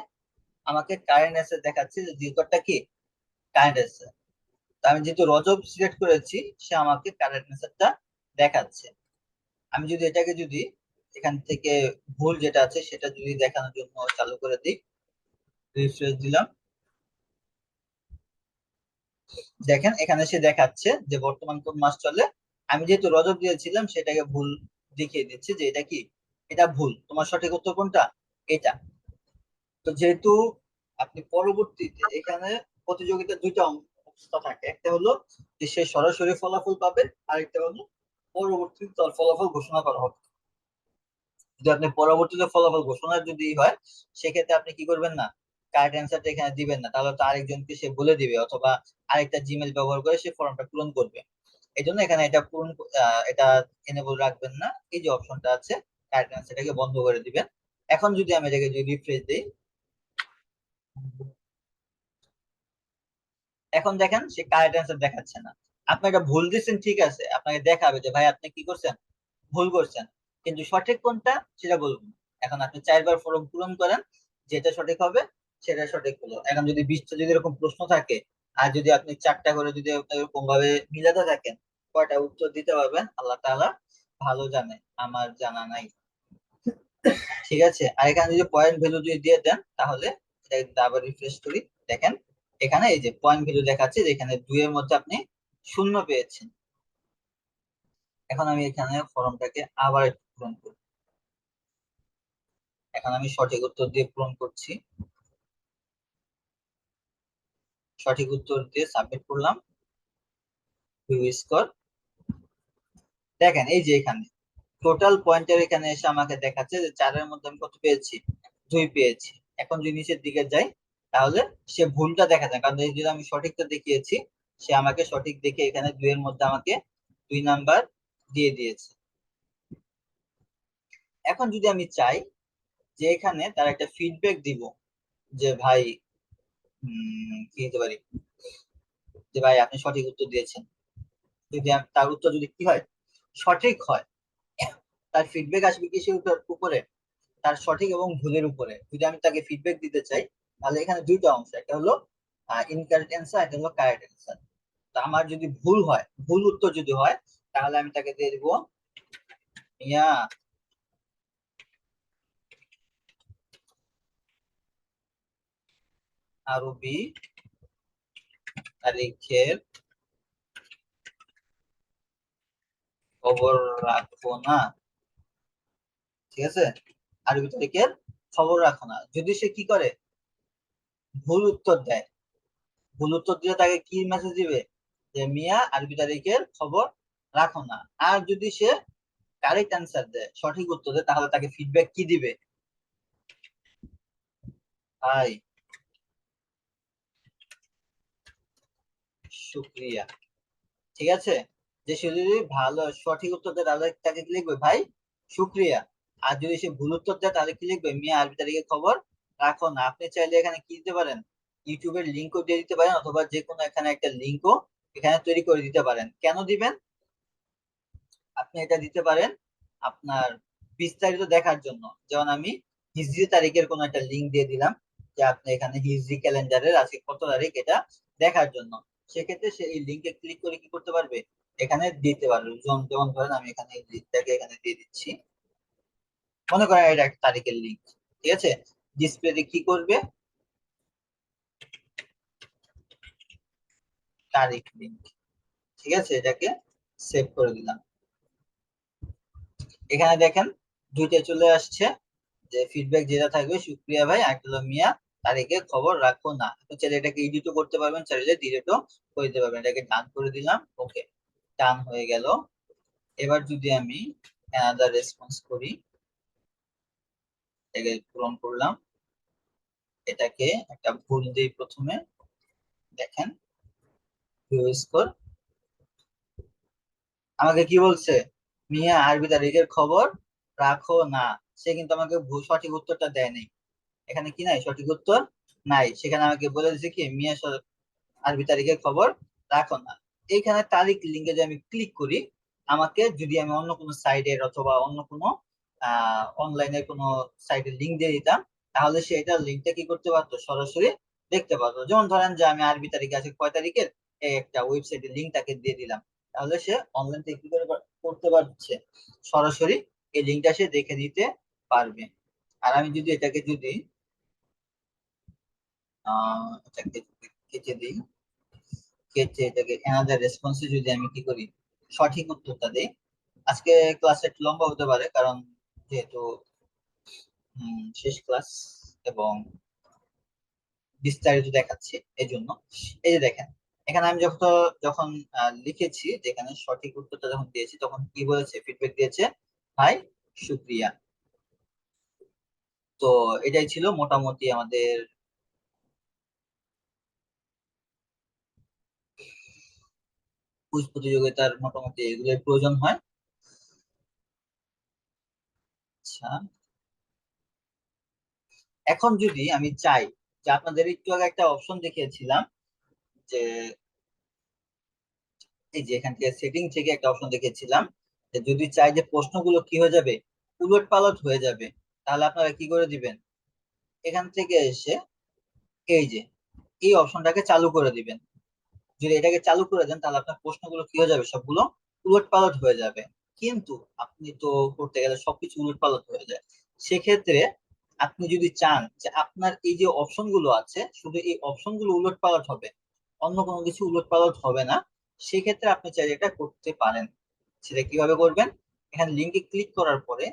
আমাকে কারেন্ট অ্যান্সার দেখাচ্ছে যে জিকটটা কি কারেন্ট অ্যান্সার। তো আমি যেহেতু রজব সিলেক্ট করেছি, সে আমাকে কারেন্ট অ্যান্সারটা দেখাচ্ছে। আমি যদি এটাকে যদি এখান থেকে ভুল যেটা আছে সেটা যদি দেখানোর জন্য চালু করে দিই, রিফ্রেশ দিলাম, দেখেন এখানে সে দেখাচ্ছে যে বর্তমান কোন মাস চলে। আমি যেহেতু রজব দিয়েছিলাম সেটাকে ভুল দেখিয়ে দিচ্ছে যে এটা কি, এটা ভুল, তোমার সঠিক উত্তর কোনটা, এটা। তো যেহেতু আপনি পরবর্তীতে এখানে প্রতিযোগিতার দুইটা অবস্থা থাকে, একটা হলো যে সে সরাসরি ফলাফল পাবে, আরেকটা হলো পরবর্তীতে তার ফলাফল ঘোষণা করা হবে। যদি আপনি পরবর্তীতে ফলাফল ঘোষণা যদি হয়, সেক্ষেত্রে আপনি কি করবেন না, কারেক্ট অ্যান্সারটা এখানে দিবেন না, তাহলে তো আরেকজনকে সে বলে দিবে, অথবা আরেকটা জিমেল ব্যবহার করে সে ফর্মটা পূরণ করবে। এই জন্য এখানে এটা পূরণ, এটা এনেবল রাখবেন না। এই যে অপশনটা আছে, কারেক্ট অ্যান্সারটাকে বন্ধ করে দিবেন। এখন যদি আমি এটাকে যদি রিফ্রেশ দিই, এখন দেখেন সে কারেক্ট অ্যান্সার দেখাচ্ছে না। আপনি এটা ভুল দিচ্ছেন, ঠিক আছে, আপনাকে দেখাবে যে ভাই আপনি কি করছেন, ভুল করছেন, কিন্তু সঠিক কোনটা সেটা বলবো না। এখন আপনি 4বার ফর্ম পূরণ করেন, যেটা সঠিক হবে সেটা সঠিক হলো। এখন যদি 20টা যদি এরকম প্রশ্ন থাকে, আর যদি আপনি 4টা করে যদি এরকম ভাবে মিলাতে থাকেন, কয়টা উত্তর দিতে পারবেন আল্লাহ তাআলা ভালো জানে, আমার জানা নাই। ঠিক আছে, আর এখানে যদি পয়েন্ট ভ্যালু যদি দিয়ে দেন তাহলে এটা যদি আবার রিফ্রেশ করি, দেখেন এখানে এই যে পয়েন্ট ভ্যালু দেখাচ্ছে যে এখানে 2 এর মধ্যে আপনি শূন্য পেয়েছেন। এখন আমি এখানে ফর্মটাকে আবার একটু পূরণ করি। এখন আমি সঠিক উত্তর দিয়ে পূরণ করছি, সঠিক উত্তর দিয়ে সাবমিট করলাম, ভিউ স্কোর। দেখেন এই যে এখানে টোটাল পয়েন্টের এখানে এসে আমাকে দেখাচ্ছে যে 4-এর মধ্যে আমি কত পেয়েছি, 2 পেয়েছি। এখন যদি নিচের দিকে যাই, তাহলে সে ভুলটা দেখা যায়, কারণ এই যদি আমি সঠিকটা দেখিয়েছি, সে আমাকে সঠিক দেখে এখানে 2 এর মধ্যে আমাকে 2 নাম্বার দিয়ে দিয়েছে। এখন যদি আমি চাই যে এখানে তার একটা ফিডব্যাক দিব, যে ভাই কি দিতে পারি, যে ভাই আপনি সঠিক উত্তর দিয়েছেন, যদি তার উত্তর যদি কি হয়, সঠিক হয়, তার ফিডব্যাক আসবে কিসের উপরে, তার সঠিক এবং ভুলের উপরে। যদি আমি তাকে ফিডব্যাক দিতে চাই, তাহলে এখানে দুইটা অংশ, একটা হলো ইনকারেক্ট অ্যান্সার, একটা হলো কারেক্ট অ্যান্সার। তো আমার যদি ভুল হয়, ভুল উত্তর যদি হয়, তাহলে আমি তাকে দিয়ে দিব ইয়া আরবি তারিখের খবর রাখবো না। ঠিক আছে, আরবি তারিখের খবর রাখো না। যদি সে কি করে, ভুল উত্তর দেয়, ভুল উত্তর দিলে তাকে কি মেসেজ দিবে, যে মিয়া আরবি তারিখের খবর রাখো না। আর যদি সে কারেক্ট অ্যান্সার দেয়, সঠিক উত্তর দেয়, তাহলে তাকে ফিডব্যাক কি দিবে, ভাই শুক্রিয়া। ঠিক আছে, যে সে যদি ভালো সঠিক উত্তর দেয় তাহলে তাকে কি লিখবে, ভাই শুক্রিয়া। আর যদি সে ভুল উত্তর দেয় তাহলে কি লিখবে, মিয়া আরবি তারিখের খবর রাখো না। আপনি চাইলে এখানে কি দিতে পারেন, ইউটিউবের লিঙ্কও দিয়ে দিতে পারেন, অথবা যে কোনো এখানে একটা লিঙ্কও এখানে তৈরি করে দিতে পারেন। কেন দিবেন, আপনি এটা দিতে পারেন আপনার বিস্তারিত দেখার জন্য। যেমন আমি হিজরি তারিখের কোন একটা লিঙ্ক দিয়ে দিলাম, যে আপনি এখানে হিজরি ক্যালেন্ডারের আজকে কত তারিখ এটা দেখার জন্য। সেক্ষেত্রে সে এই লিঙ্কে ক্লিক করে কি করতে পারবে, এখানে দিতে পারবে। যেমন যেমন ধরেন আমি এখানে এই লিঙ্কটাকে এখানে দিয়ে দিচ্ছি, মনে করেন এটা একটা তারিখের লিঙ্ক। ঠিক আছে, ডিসপ্লেতে কি করবে, তারিখ লিঙ্ক। ঠিক আছে, এটাকে সেভ করে দিলাম। এখানে দেখেন দুইটা চলে আসছে, যে ফিডব্যাক যেটা থাকবে শুক্রিয়া ভাই, আর হলো মিয়া তারিখে খবর রাখো না। আপনি চাইলে এটাকে এডিটও করতে পারবেন, চাইলে ডিলিটও করে দিতে পারবেন। এটাকে ডান করে দিলাম, ওকে, ডান হয়ে গেল। এবার যদি আমি অ্যানাদার রেসপন্স করি, এটাকে পূরণ করলাম, এটাকে একটা ভুল দিই প্রথমে। দেখেন ভিউ স্কোর আমাকে কি বলছে, মিয়া আরবি তারিখের খবর রাখো না। সে কিন্তু আমাকে সঠিক উত্তরটা দেয় নাই। এখানে কি নাই, সঠিক উত্তর নাই। সেখানে আমাকে বলে দিচ্ছে কি, মিয়া আরবি তারিখের খবর রাখো না। এইখানে তারিখ লিঙ্কে যদি আমি ক্লিক করি, আমাকে যদি আমি অন্য কোনো সাইডের অথবা অন্য কোনো অনলাইনের কোনো সাইটের লিঙ্ক দিয়ে দিতাম, তাহলে সে এটা লিঙ্কটা কি করতে পারতো, সরাসরি দেখতে পারতো। যেমন ধরেন যে আমি আরবি তারিখে আছে কয় তারিখের, এই একটা ওয়েবসাইটের লিঙ্ক তাকে দিয়ে দিলাম, তাহলে সে অনলাইন থেকে কি করে করতে পারছে, সরাসরি এই লিঙ্কটা সে দেখে দিতে পারবে। আর আমি যদি এটাকে যদি এটাকে কেটে দিই, কেটে এটাকে অ্যানাদার রেসপন্সে যদি আমি কি করি, সঠিক উত্তরটা দেই। আজকে ক্লাস একটু লম্বা হতে পারে, কারণ যেহেতু শেষ ক্লাস এবং বিস্তারিত দেখাচ্ছি এই জন্য। এই যে দেখেন, এখানে আমি যখন যখন লিখেছি, যেখানে সঠিক উত্তরটা যখন দিয়েছি, তখন কি বলেছে, ফিডব্যাক দিয়েছে, ভাই শুক্রিয়া। তো এটাই ছিল মোটামুটি আমাদের কুইজ প্রতিযোগিতার, মোটামুটি এগুলোর প্রয়োজন হয়। আচ্ছা, এখন যদি আমি চাই, যে আপনাদের একটু আগে একটা অপশন দেখিয়েছিলাম, যে এই যে এখান থেকে সেটিং থেকে একটা অপশন দেখিয়েছিলাম, যে যদি চাই যে প্রশ্নগুলো কি হয়ে যাবে, উলট পালট হয়ে যাবে, তাহলে আপনারা কি করে দিবেন, এখান থেকে এসে এই যে এই অপশনটাকে চালু করে দিবেন। যদি এটাকে চালু করে দেন, তাহলে আপনার প্রশ্নগুলো কি হয়ে যাবে, সবগুলো উলট পালট হয়ে যাবে। কিন্তু আপনি তো করতে গেলে সবকিছু উলট পালট হয়ে যায়। সেক্ষেত্রে আপনি যদি চান যে আপনার এই যে অপশন গুলো আছে, শুধু এই অপশন গুলো উলট পালট হবে, অন্য কোনো কিছু উলট পালট হবে না, সেক্ষেত্রে আপনি চাইলে এটা করতে পারেন। সেটা কিভাবে করবেন, এখানে লিঙ্কে ক্লিক করার পরে,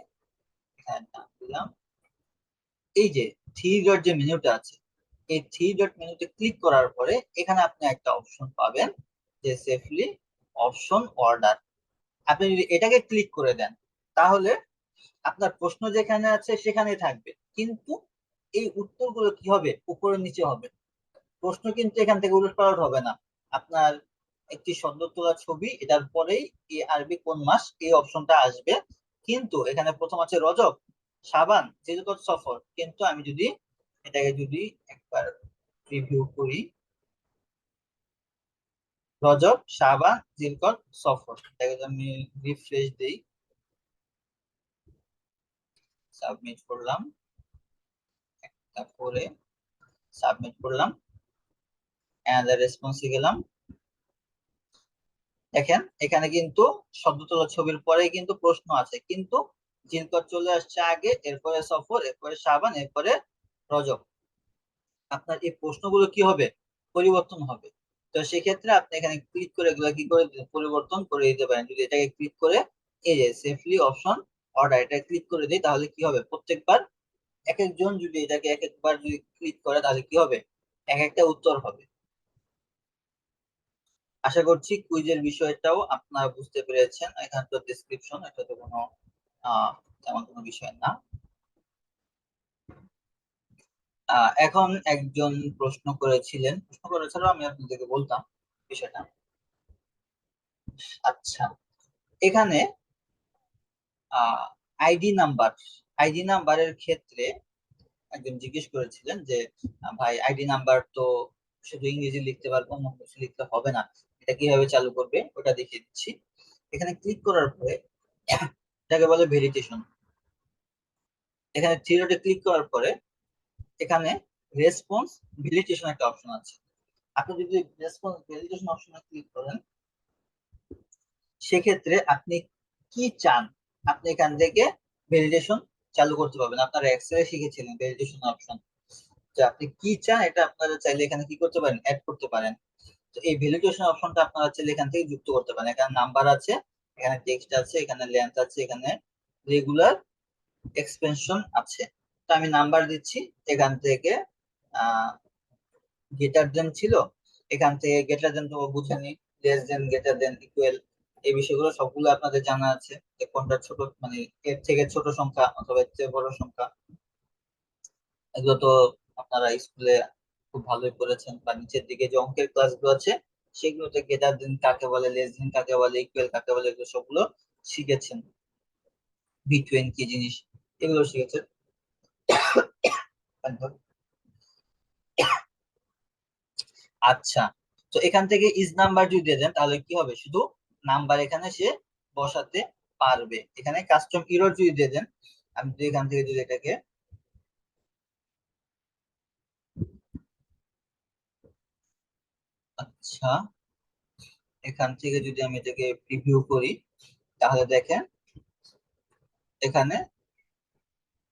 এখানে নাম দিলাম, এই যে থ্রি ডট যে মেনুটা আছে, এই থ্রি ডট মেনুতে ক্লিক করার পরে এখানে আপনি একটা অপশন পাবেন, যে সেফলি অপশন অর্ডার। আপনি যদি এটাকে ক্লিক করে দেন, তাহলে আপনার প্রশ্ন যেখানে আছে সেখানেই থাকবে, কিন্তু এই উত্তরগুলো কি হবে, উপরে নিচে হবে। প্রশ্ন কিন্তু এখান থেকে উলটপালট হবে না। আপনার একটি সদ্য তোলা ছবি, এটার পরেই এই আরবি কোন মাস এই অপশনটা আসবে। কিন্তু এখানে প্রথম আছে রজব, শাবান, জিলকদ, সফর। কিন্তু আমি যদি এটাকে যদি একবার রিভিউ করি, রজব, শাবান, জিলকদ, সফর, এটাকে যদি আমি রিফ্রেশ দেই, সাবমিট করলাম, তারপরে সাবমিট করলাম, অ্যানাদার রেসপন্সে গেলাম। দেখেন এখানে কিন্তু শব্দ তোলা ছবির পরে কিন্তু প্রশ্ন আছে, কিন্তু জিলকদ চলে আসছে আগে, এরপরে সফর, এরপরে শাবান, এরপরে রজব। আপনার এই প্রশ্নগুলো কি হবে, পরিবর্তন হবে। তো সেক্ষেত্রে আপনি এখানে ক্লিক করে এগুলো কি করে পরিবর্তন করে দিতে পারেন। যদি এটাকে ক্লিক করে এই যে সেফলি অপশন অর্ডার, এটা ক্লিক করে দিই, তাহলে কি হবে, প্রত্যেকবার এক একজন যদি এটাকে এক একবার যদি ক্লিক করে, তাহলে কি হবে, এক একটা উত্তর হবে। আশা করছি কুইজের বিষয়টাও আপনারা বুঝতে পেরেছেন। এখানে তো ডেসক্রিপশন, এটা তো কোনো তেমন কোনো বিষয় না। এখন একজন প্রশ্ন করেছিলেন, প্রশ্ন করেছিল, আমি আপনাদেরকে বলতাম বিষয়টা। আচ্ছা, এখানে আইডি নাম্বারের ক্ষেত্রে একজন জিজ্ঞেস করেছিলেন যে ভাই আইডি নাম্বার তো শুধু ইংরেজি লিখতে পারবো, অন্য কিছু লিখতে হবে না, এটা কিভাবে চালু করবে ওটা দেখিয়ে দিচ্ছি। এখানে ক্লিক করার পরে এটাকে বলে ভেরিফিকেশন। এখানে থ্রি ডটে ক্লিক করার পরে এখানে রেসপন্স ভ্যালিডেশন একটা অপশন আছে। আপনি যদি রেসপন্স ভ্যালিডেশন অপশনে ক্লিক করেন, সেক্ষেত্রে আপনি কি চান আপনি এখান থেকে ভ্যালিডেশন চালু করতে পারবেন। আপনারা এক্সেলে শিখেছিলেন ভ্যালিডেশন অপশন, যে আপনি কি চান এটা আপনারা চাইলে এখানে কি করতে পারেন, অ্যাড করতে পারেন। তো এই ভ্যালিডেশন অপশনটা আপনারা চাইলে এখান থেকে যুক্ত করতে পারেন। এখানে নাম্বার আছে, এখানে টেক্সট আছে, এখানে লেন্থ আছে, এখানে রেগুলার এক্সপেনশন আছে। তো আমি নাম্বার দিচ্ছি। এখান থেকে গ্রেটার দেন ছিল, এখান থেকে গ্রেটার দেন তো বুঝেনি, less than, greater than, equal, এই বিষয়গুলো সবগুলো আপনাদের জানা আছে যে কোনটা ছোট, মানে এর থেকে ছোট সংখ্যা অথবা এর থেকে বড় সংখ্যা। এগুলো তো আপনারা স্কুলে খুব ভালোই পড়েছেন, বা নিচের দিকে যে অঙ্কের ক্লাসগুলো আছে সেগুলোতে গ্রেটার দেন কাকে বলে, লেস দেন কাকে বলে, ইকুয়াল কাকে বলে, এগুলো সবগুলো শিখেছেন। বিটুইন কি জিনিস এগুলো শিখেছেন। আচ্ছা, তো এখান থেকে ইজ নাম্বার যদি দিয়ে দেন তাহলে কি হবে, শুধু নাম্বার এখানে সে বসাতে পারবে। এখানে কাস্টম ইরর যদি দিয়ে দেন, আমি যদি এখান থেকে যদি এটাকে, আচ্ছা এখান থেকে যদি আমি এটাকে প্রিভিউ করি, তাহলে দেখেন এখানে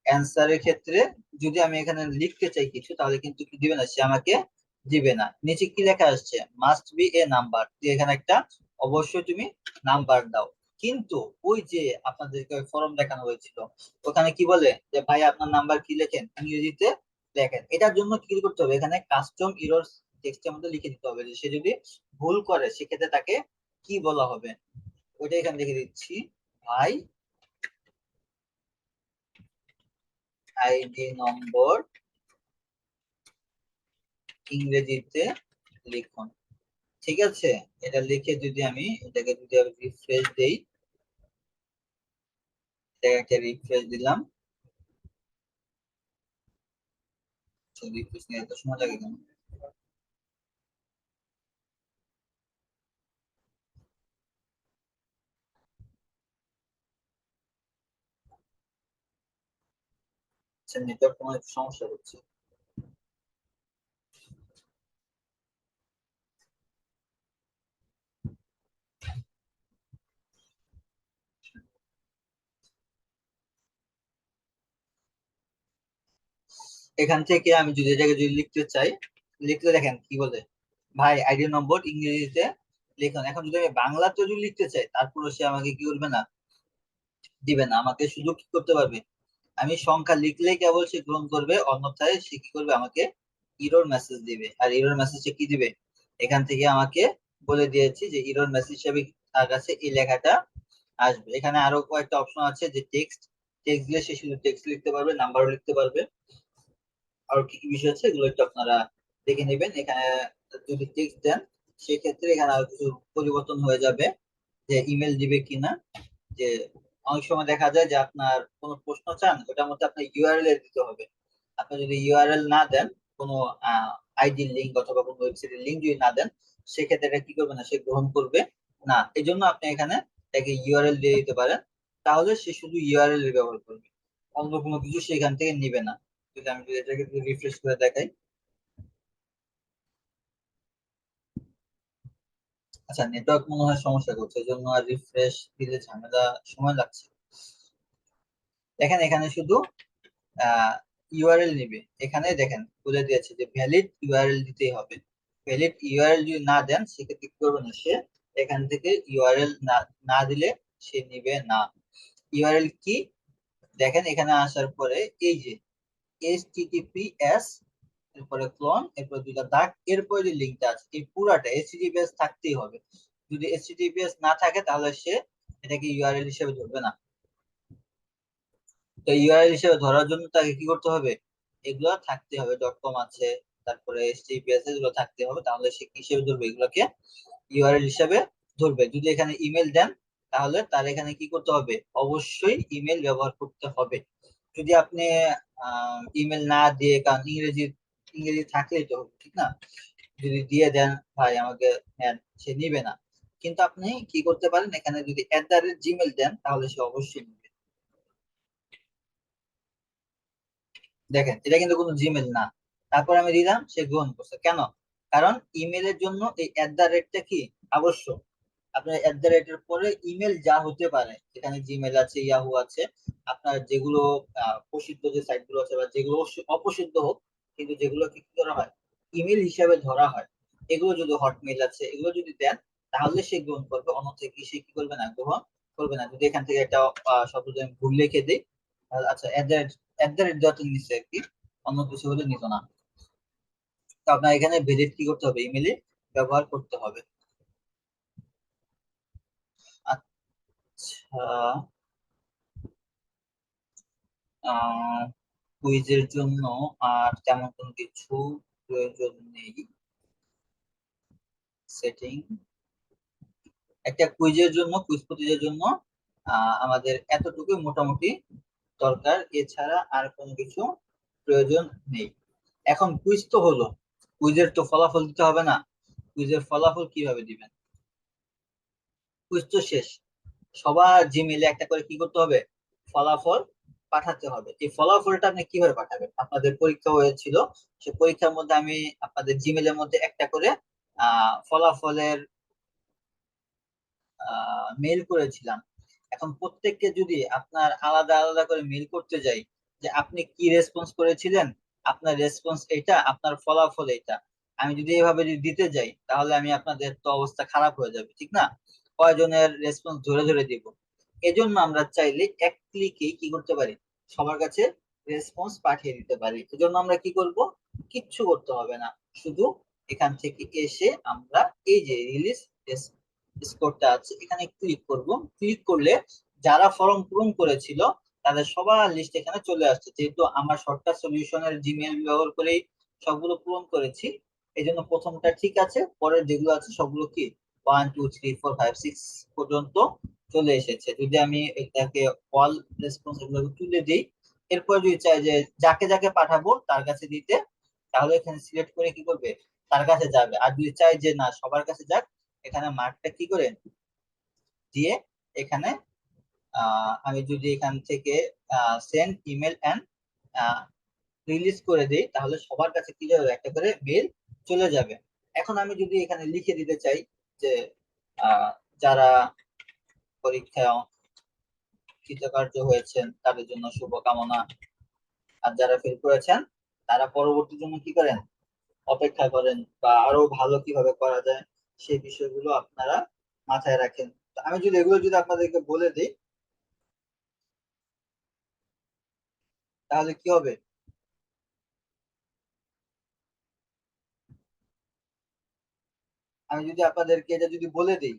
অ্যান্সারের ক্ষেত্রে যদি আমি এখানে লিখতে চাই কিছু, তাহলে কিন্তু কি দিবে না, সে আমাকে দিবে না। নিচে কি লেখা আসছে, মাস্ট বি এ নাম্বার, এখানে একটা অবশ্যই তুমি নাম্বার দাও। কিন্তু ওই যে আপনাদেরকে ফর্ম দেখানো হয়েছিল, ওখানে কি বলে যে ভাই আপনার নাম্বার কি লেখেন, ইংরেজিতে লেখেন। এটার জন্য কি করতে হবে, এখানে কাস্টম ইরর টেক্সটের মধ্যে লিখে দিতে হবে যে সে যদি ভুল করে সেক্ষেত্রে তাকে কি বলা হবে। ওইটা এখানে লিখে দিচ্ছি, ভাই আইডি নম্বর ইংরেজিতে লিখুন। ঠিক আছে, এটা লিখে যদি আমি এটাকে যদি রিফ্রেশ দেই, এটাকে রিফ্রেশ দিলাম। রিফ্রেশ নিয়ে এত সময় লাগে কেন? আচ্ছা, নেটওয়ার্ক কোনো একটু সমস্যা হচ্ছে। এখান থেকে আমি যদি এটাকে যদি লিখতে চাই, লিখতে দেখেন কি বলে, ভাই আইডি নম্বর ইংরেজিতে লিখুন। এখন যদি আমি বাংলাতে যদি লিখতে চাই, তারপরে সে আমাকে কি করবে না, দিবে না। আমাকে শুধু কি করতে পারবে, আমি সংখ্যা লিখলেই কেবল সে গ্রহণ করবে, অন্যথায় সে কি করবে, আমাকে ইরর মেসেজ দিবে। আর ইরর মেসেজে কি দিবে, এখান থেকে আমাকে বলে দিয়েছি যে ইরর মেসেজ হিসেবে তার কাছে এই লেখাটা আসবে। এখানে আরো কয়েকটা অপশন আছে, যে টেক্সট, টেক্সট দিলে সে শুধু টেক্সট লিখতে পারবে, নাম্বারও লিখতে পারবে। আর কি কি বিষয় আছে এগুলো একটু আপনারা দেখে নেবেন। এখানে যদি টেক্সট দেন, সেক্ষেত্রে এখানে আরো কিছু পরিবর্তন হয়ে যাবে, যে ইমেল দিবে কিনা। যে অনেক সময় দেখা যায় যে আপনার কোনো প্রশ্ন চান, ওটার মধ্যে আপনার ইউআরএল এর দিতে হবে। আপনি যদি ইউআরএল না দেন, কোনো আইডি লিঙ্ক অথবা কোনো ওয়েবসাইটের লিঙ্ক যদি না দেন, সেক্ষেত্রে এটা কি করবে না, সে গ্রহণ করবে না। এই জন্য আপনি এখানে তাকে ইউআরএল দিয়ে দিতে পারেন, তাহলে সে শুধু ইউআরএল এর ব্যবহার করবে, অন্য কোনো কিছু সে এখান থেকে নিবে না। যদি আমি যদি এটাকে রিফ্রেশ করে দেখাই, আচ্ছা নেটওয়ার্ক মনে হয় সমস্যা করছে, এই জন্য আর রিফ্রেশ দিলে ঝামেলা, সময় লাগছে। দেখেন এখানে শুধু ইউআরএল নিবে। এখানে দেখেন বলে দিয়েছে যে ভ্যালিড ইউআরএল দিতেই হবে। ভ্যালিড ইউআরএল যদি না দেন, সেক্ষেত্রে কি করবে না, সে এখান থেকে ইউআরএল না না দিলে সে নিবে না। ইউআরএল কি, দেখেন এখানে আসার পরে এই যে এইচটিটিপিএস, এরপরে ক্লোন, এরপরে দুইটা দাগ, এরপরে যে লিঙ্কটা আছে, এই পুরাটা এইচটিটিপিএস থাকতেই হবে। যদি এইচটিটিপিএস না থাকে তাহলে সে এটাকে ইউআরএল হিসেবে ধরবে না। তো ইউআরএল হিসেবে ধরার জন্য তাকে কি করতে হবে, এগুলো থাকতে হবে, ডট কম আছে, তারপরে এইচটিটিপিএস এগুলো থাকতে হবে, তাহলে সে কি হিসেবে ধরবে এগুলোকে, ইউআরএল হিসাবে ধরবে। যদি এখানে ইমেল দেন তাহলে তার এখানে কি করতে হবে, অবশ্যই ইমেল ব্যবহার করতে হবে। যদি আপনি ইমেল না দিয়ে, কারণ ইংরেজি ইংরেজি থাকলেই তো হবে, ঠিক না? যদি দিয়ে দেন ভাই আমাকে নেন, সে নিবে না। কিন্তু আপনি কি করতে পারেন, এখানে যদি @gmail দেন তাহলে সে অবশ্যই নিবে। দেখেন এটা কিন্তু কোনো জিমেল না, তারপর আমি দিলাম, সে গ্রহণ করছে। কেন? কারণ ইমেলের জন্য এই @টা কি আবশ্যক। আপনার @এর পরে ইমেল যা হতে পারে, এখানে জিমেল আছে, ইয়াহু আছে, আপনার যেগুলো প্রসিদ্ধ যে সাইট গুলো আছে, বা যেগুলো অপ্রসিদ্ধ হোক, কিন্তু যেগুলো কি করা হয়, ইমেল হিসাবে ধরা হয়, এগুলো যদি হটমেইল আছে, এগুলো যদি দেন তাহলে সে গ্রহণ করবে, অন্যথায় কি সে কি করবে না, গ্রহণ করবে না। যদি এখান থেকে একটা শব্দ যদি আমি ভুল লিখে দিই, আচ্ছা দেওয়াটা নিচ্ছে আর কি, অন্য কিছু হলে নিত না। তো আপনার এখানে ভিজিট কি করতে হবে, ইমেলে ব্যবহার করতে হবে। আচ্ছা, কুইজের জন্য আর তেমন কোনো কিছু প্রয়োজন নেই। সেটিং, একটা কুইজের জন্য, কুইজ প্রতিযোগিতার জন্য আমাদের এতটুকু মোটামুটি দরকার, এছাড়া আর কোনো কিছু প্রয়োজন নেই। এখন কুইজ তো হলো, কুইজের তো ফলাফল দিতে হবে না? কুইজের ফলাফল কিভাবে দিবেন? কুইজ তো শেষ, সবার জিমেইলে একটা করে কি করতে হবে, ফলাফল পাঠাতে হবে। এই ফলাফলটা আপনি কিভাবে পাঠাবেন? আপনাদের পরীক্ষা হয়েছিল, সে পরীক্ষার মধ্যে আমি আপনাদের জিমেইলের মধ্যে একটা করে ফলাফলের মেল করেছিলাম। এখন প্রত্যেককে যদি আপনার আলাদা আলাদা করে মেল করতে যাই, যে আপনি কি রেসপন্স করেছিলেন, আপনার রেসপন্স এটা, আপনার ফলাফল এটা, আমি যদি এভাবে যদি দিতে যাই তাহলে আমি আপনাদের তো অবস্থা খারাপ হয়ে যাবে, ঠিক না? কয়জনের রেসপন্স ধরে ধরে দিব। এজন্য আমরা চাইলে এক ক্লিকেই কি করতে পারি, সবার কাছে রেসপন্স পাঠিয়ে দিতে পারি। এজন্য আমরা কি করব, কিচ্ছু করতে হবে না, শুধু এখান থেকে এসে আমরা এই যে রিলিজ স্কোরটা আছে এখানে ক্লিক করব। ক্লিক করলে যারা ফর্ম পূরণ করেছিল তাদের সবার লিস্ট এখানে চলে আসছে। যেহেতু আমার শর্টকাট সলিউশনের জিমেইল ব্যবহার করেই সবগুলো পূরণ করেছি, এই জন্য প্রথমটা ঠিক আছে, পরের যেগুলো আছে সবগুলো কি 1 2 3 4 5 6 পর্যন্ত চলে এসেছে। যদি আমি এটাকে অল রেসপন্স এগুলো তুলে দিই, এরপর যদি চাই যে যাকে যাকে পাঠাবো তার কাছে দিতে, তাহলে এখানে সিলেক্ট করে কি করবে, তার কাছে যাবে। আর যদি চাই যে না সবার কাছে যাক, এখানে মার্কটা কি করে দিয়ে, এখানে আমি যদি এখান থেকে সেন্ড ইমেল এন্ড রিলিজ করে দিই, তাহলে সবার কাছে কি যাবে, একটা করে মেল চলে যাবে। এখন আমি যদি এখানে লিখে দিতে চাই যে আহ, যারা পরীক্ষায় কৃতকার্য হয়েছেন তাদের জন্য শুভকামনা, আর যারা ফেল করেছেন তারা পরবর্তী জন্য কি করেন, অপেক্ষা করেন, বা আরো ভালো কিভাবে করা যায় সেই বিষয়গুলো আপনারা মাথায় রাখেন। তো আমি যদি এগুলো যদি আপনাদেরকে বলে দিই তাহলে কি হবে, আমি যদি আপনাদেরকে এটা যদি বলে দিই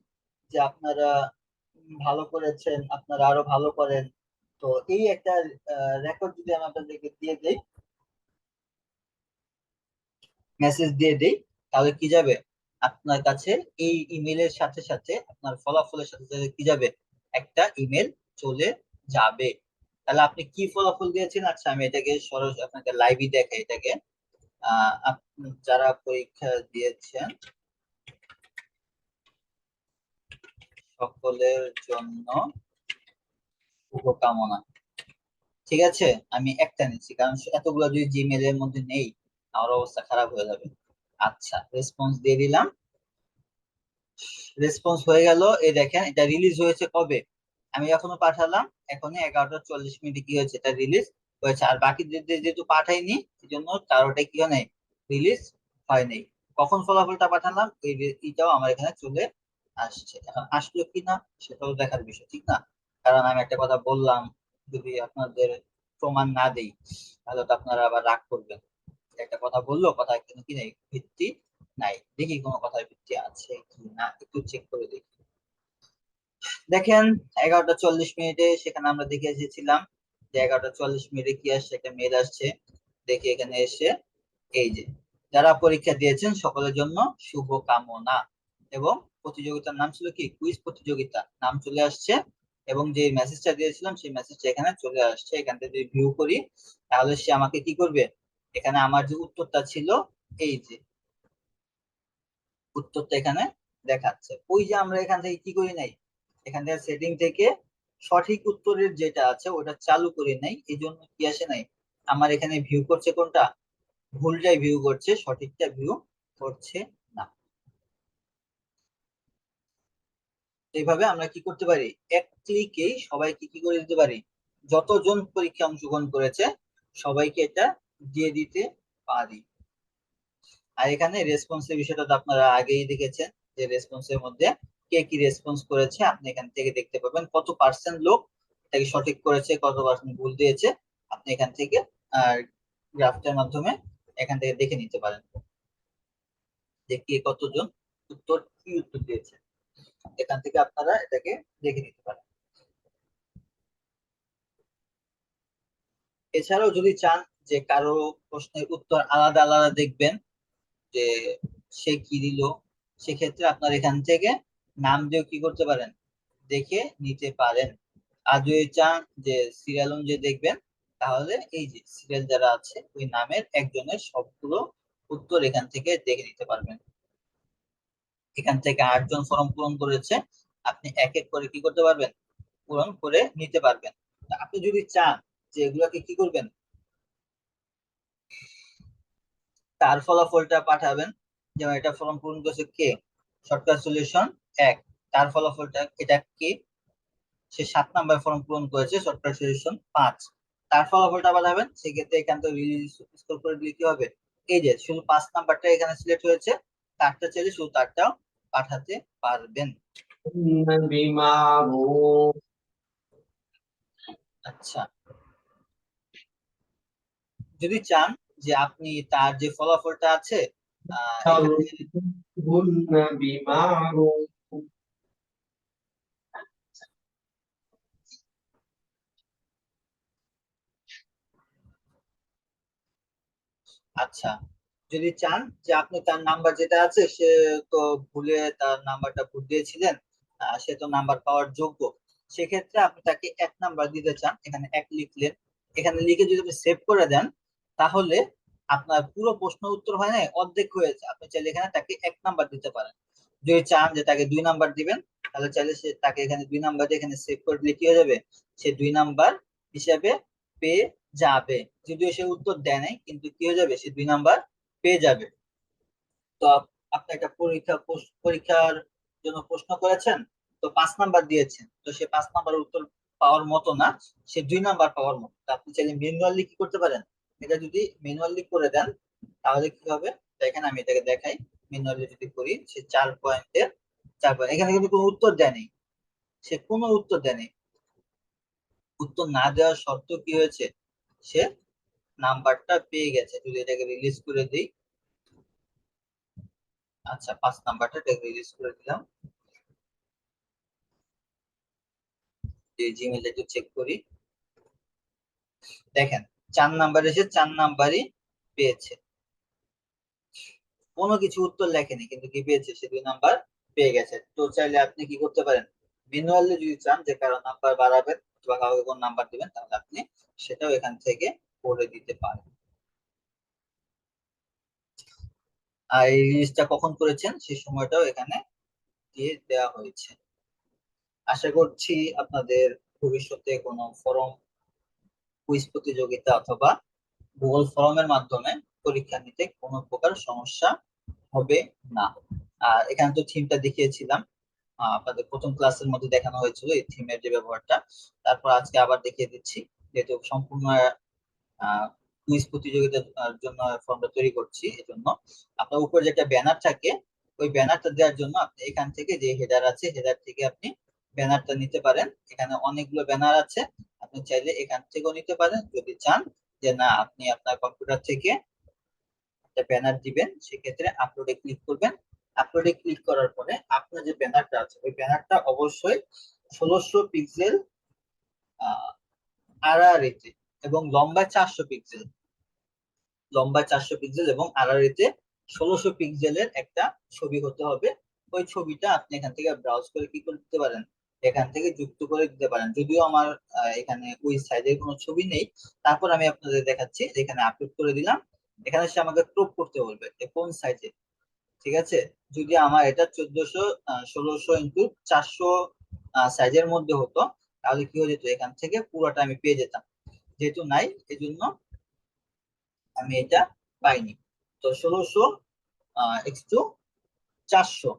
যে আপনারা ভালো করেছেন, আপনারা আরো ভালো করেন, তো এই একটা রেকর্ড যদি আমি আপনাদেরকে দিয়ে দেই, মেসেজ দিয়ে দেই, তাহলে কি যাবে, আপনার কাছে এই ইমেলের সাথে সাথে, আপনার ফলাফলের সাথে সাথে কি যাবে, একটা ইমেল চলে যাবে। তাহলে আপনি কি ফলাফল দিয়েছেন, আচ্ছা আমি এটাকে সরাসরি আপনাকে লাইভই দেখাই এটাকে। যারা পরীক্ষা দিয়েছেন সকলের জন্য শুভকামনা। ঠিক আছে, আমি একটা নিচ্ছি, কারণ এতগুলো যদি জিমেল এর মধ্যে নেই আমার অবস্থা খারাপ হয়ে যাবে। আচ্ছা, রেসপন্স দিয়ে দিলাম, রেসপন্স হয়ে গেল। এই দেখেন এটা রিলিজ হয়েছে কবে, আমি এখনো পাঠালাম, এখনই 11টা 40 মিনিটে কি হয়েছে, এটা রিলিজ হয়েছে। আর বাকি যেহেতু পাঠাইনি এই জন্য কারোটা কি হয় নাই, রিলিজ হয় নাই। কখন ফলাফলটা পাঠালাম এটাও আমার এখানে চলে আসছে। এখন আসলো কিনা সেটাও দেখার বিষয়, ঠিক না? কারণ আমি একটা কথা বললাম, যদি আপনাদের প্রমাণ না দেই তাহলে তো আপনারা আবার রাগ করবেন। একটা কথা বললো, কথা কিন্তু কি নেই, ভিত্তি নাই। দেখি কোনো কথার ভিত্তি আছে কি না, একটু চেক করে দেখি। দেখেন 11টা 40 মিনিটে সেখানে আমরা দেখে এসেছিলাম যে 11টা 40 মিনিটে কি আসছে, একটা মেল আসছে। দেখি এখানে এসে এই যে যারা পরীক্ষা দিয়েছেন সকলের জন্য শুভ কামনা, এবং প্রতিযোগিতার নাম ছিল কি, কুইজ প্রতিযোগিতা নাম চলে আসছে, এবং যে মেসেজটা দিয়েছিলাম সেই মেসেজটা এখানে চলে আসছে। এখান থেকে যদি ভিউ করি তাহলে সে আমাকে কি করবে, এখানে আমার যে উত্তরটা ছিল, এই যে উত্তরটা এখানে দেখাচ্ছে। ওই যে আমরা এখান থেকে কি করি নাই, এখান থেকে সেটিং থেকে সঠিক উত্তরের যেটা আছে ওটা চালু করি নাই, এই জন্য কি আসে নাই, আমার এখানে ভিউ করছে কোনটা, ভুলটাই ভিউ করছে, সঠিকটা ভিউ করছে না। এইভাবে আমরা কি করতে পারি, এক ক্লিকেই সবাইকে কি করে দিতে পারি, যতজন পরীক্ষা অংশগ্রহণ করেছে সবাইকে এটা দিয়ে দিতে পারি। আর এখানে রেসপন্সের বিষয়টা তো আপনারা আগেই দেখেছেন, যে রেসপন্সের মধ্যে কে কি রেসপন্স করেছে আপনি এখান থেকে দেখতে পাবেন, কত পার্সেন্ট লোক এটাকে সঠিক করেছে, কত পার্সেন্ট ভুল দিয়েছে, আপনি এখান থেকে গ্রাফটার মাধ্যমে এখান থেকে দেখে নিতে পারেন যে কে কতজন উত্তর কি উত্তর দিয়েছে, এখান থেকে আপনারা এটাকে দেখে নিতে পারেন। এছাড়াও যদি চান যে কারো প্রশ্নের উত্তর আলাদা আলাদা দেখবেন, যে সে কি দিল, সেক্ষেত্রে আপনার এখান থেকে নাম দিয়েও কি করতে পারেন, দেখে নিতে পারেন। আর যদি চান যে সিরিয়াল অনুযায়ী দেখবেন, তাহলে এই যে সিরিয়াল যারা আছে ওই নামের একজনের সবগুলো উত্তর এখান থেকে দেখে নিতে পারবেন। এখান থেকে 8 জন ফর্ম পূরণ করেছে, আপনি এক এক করে কি করতে পারবেন, পূরণ করে নিতে পারবেন। তা আপনি যদি চান যে এগুলাকে কি করবেন, তার ফলাফলটা পাঠাবেন, যেমন এটা ফর্ম পূরণ করেছে কে, শর্টকাট সলিউশন 1, তার ফলাফলটা এটা কে, সে 7 নাম্বার ফর্ম পূরণ করেছে, শর্টকাট সলিউশন 5, তার ফলাফলটা পাঠাবেন। সেক্ষেত্রে এখান থেকে রিলিজ স্কোর করে দিলে কি হবে, এই যে শুধু 5 নাম্বারটা এখানে সিলেক্ট হয়েছে, তারটা চাইলে শুধু তারটাও পাঠাতে পারবেন। আচ্ছা, যদি চান যে আপনি তার যে ফলাফলটা আছে এখানে, আচ্ছা যদি চান যে আপনি তার নাম্বার যেটা আছে, সে তো ভুলে তার নাম্বারটা ভুল দিয়েছিলেন, সে তো নাম্বার পাওয়ার যোগ্য, সেক্ষেত্রে আপনি তাকে 1 নাম্বার দিতে চান, এখানে 1 লিখলেন, এখানে লিখে যদি আপনি সেভ করে দেন, তাহলে আপনার পুরো প্রশ্ন উত্তর হয় না, অর্ধেক হয়েছে, আপনি চাইলে এখানে তাকে 1 নাম্বার দিতে পারেন। যদি চান যে তাকে 2 নাম্বার দিবেন, তাহলে চাইলে সে তাকে এখানে 2 নাম্বার দিয়ে এখানে সেভ করে দিলে কি হয়ে যাবে, সে 2 নাম্বার হিসাবে পেয়ে যাবে। যদিও সে উত্তর দেয় নাই, কিন্তু কি হয়ে যাবে, সে 2 নাম্বার পেয়ে যাবে। তো আপনি একটা পরীক্ষার জন্য প্রশ্ন করেছেন, তো 5 নাম্বার দিয়েছেন, তো সে 5 নাম্বার উত্তর পাওয়ার মতো না, সে 2 নাম্বার পাওয়ার মতো। তো আপনি চাইলে ম্যানুয়ালি কি করতে পারেন, এটা যদি ম্যানুয়ালি করে দেন তাহলে কি হবে, দেখেন আমি এটাকে দেখাই, ম্যানুয়ালি যদি করি, সে 4 পয়েন্টের 4 পয়েন্ট, এখানে কিন্তু কোনো উত্তর দেয়নি, সে কোনো উত্তর দেয়নি, উত্তর না দেওয়ার শর্ত কি হয়েছে, সে নাম্বারটা পেয়ে গেছে। যদি এটাকে রিলিজ করে দিই, আচ্ছা 5 নাম্বারটা এটাকে রিলিজ করে দিলাম, যে জিমেইল একটু চেক করি, দেখেন 4 নাম্বার এসে 4 নাম্বারই পেয়েছে, কোনো কিছু উত্তর লেখেনি, কিন্তু কি পেয়েছে, সে 2 নাম্বার পেয়ে গেছে। তো চাইলে আপনি কি করতে পারেন, ম্যানুয়ালি যদি চান যে কারো নাম্বার বাড়াবেন অথবা কাউকে কোন নাম্বার দিবেন, তাহলে আপনি সেটাও এখান থেকে করে দিতে পারেন। আর এই রিলিজটা কখন করেছেন সেই সময়টাও এখানে দিয়ে দেওয়া হয়েছে। আশা করছি আপনাদের ভবিষ্যতে কোনো ফরম, কুইজ প্রতিযোগিতা অথবা গুগল ফর্মের মাধ্যমে পরীক্ষা নিতে কোনো প্রকার সমস্যা হবে না। আর এখানে তো থিমটা দেখিয়েছিলাম, আপনাদের প্রথম ক্লাসের মধ্যে দেখানো হয়েছিল এই থিমের যে ব্যবহারটা, তারপর আজকে আবার দেখিয়ে দিচ্ছি, যেহেতু সম্পূর্ণ কুইজ প্রতিযোগিতার জন্য ফর্মটা তৈরি করছি। এজন্য আপনার উপরে যে একটা ব্যানার থাকে, ওই ব্যানারটা দেওয়ার জন্য আপনি এখান থেকে যে হেডার আছে, হেডার থেকে আপনি ব্যানারটা নিতে পারেন। এখানে অনেকগুলো ব্যানার আছে, আপনি চাইলে এখান থেকেও নিতে পারেন। যদি চান যে না আপনি আপনার কম্পিউটার থেকে একটা ব্যানার দিবেন, সেক্ষেত্রে আপলোডে ক্লিক করবেন। আপলোডে ক্লিক করার পরে আপনার যে ব্যানারটা আছে, ওই ব্যানারটা অবশ্যই 1600 পিক্সেল আড়াআড়িতে এবং লম্বায় 400 পিক্সেল, লম্বায় 400 পিক্সেল এবং আড়াআড়িতে 1600 পিক্সেলের একটা ছবি হতে হবে। ওই ছবিটা আপনি এখান থেকে ব্রাউজ করে কি করতে পারেন, এখান থেকে যুক্ত করে দিতে পারেন। যদিও আমার এখানে ওই সাইজের কোনো ছবি নেই, তারপর আমি আপনাদের দেখাচ্ছি। এখানে আপলোড করে দিলাম, এখানে সে আমাকে ক্রপ করতে বলবে যে কোন সাইজে। ঠিক আছে, যদি আমার এটা 1400 1600 × 400 সাইজের মধ্যে হতো, তাহলে কি হয়ে যেত, এখান থেকে পুরোটা আমি পেয়ে যেতাম। যেহেতু নাই, এই জন্য আমি এটা পাইনি। তো 1600 × 400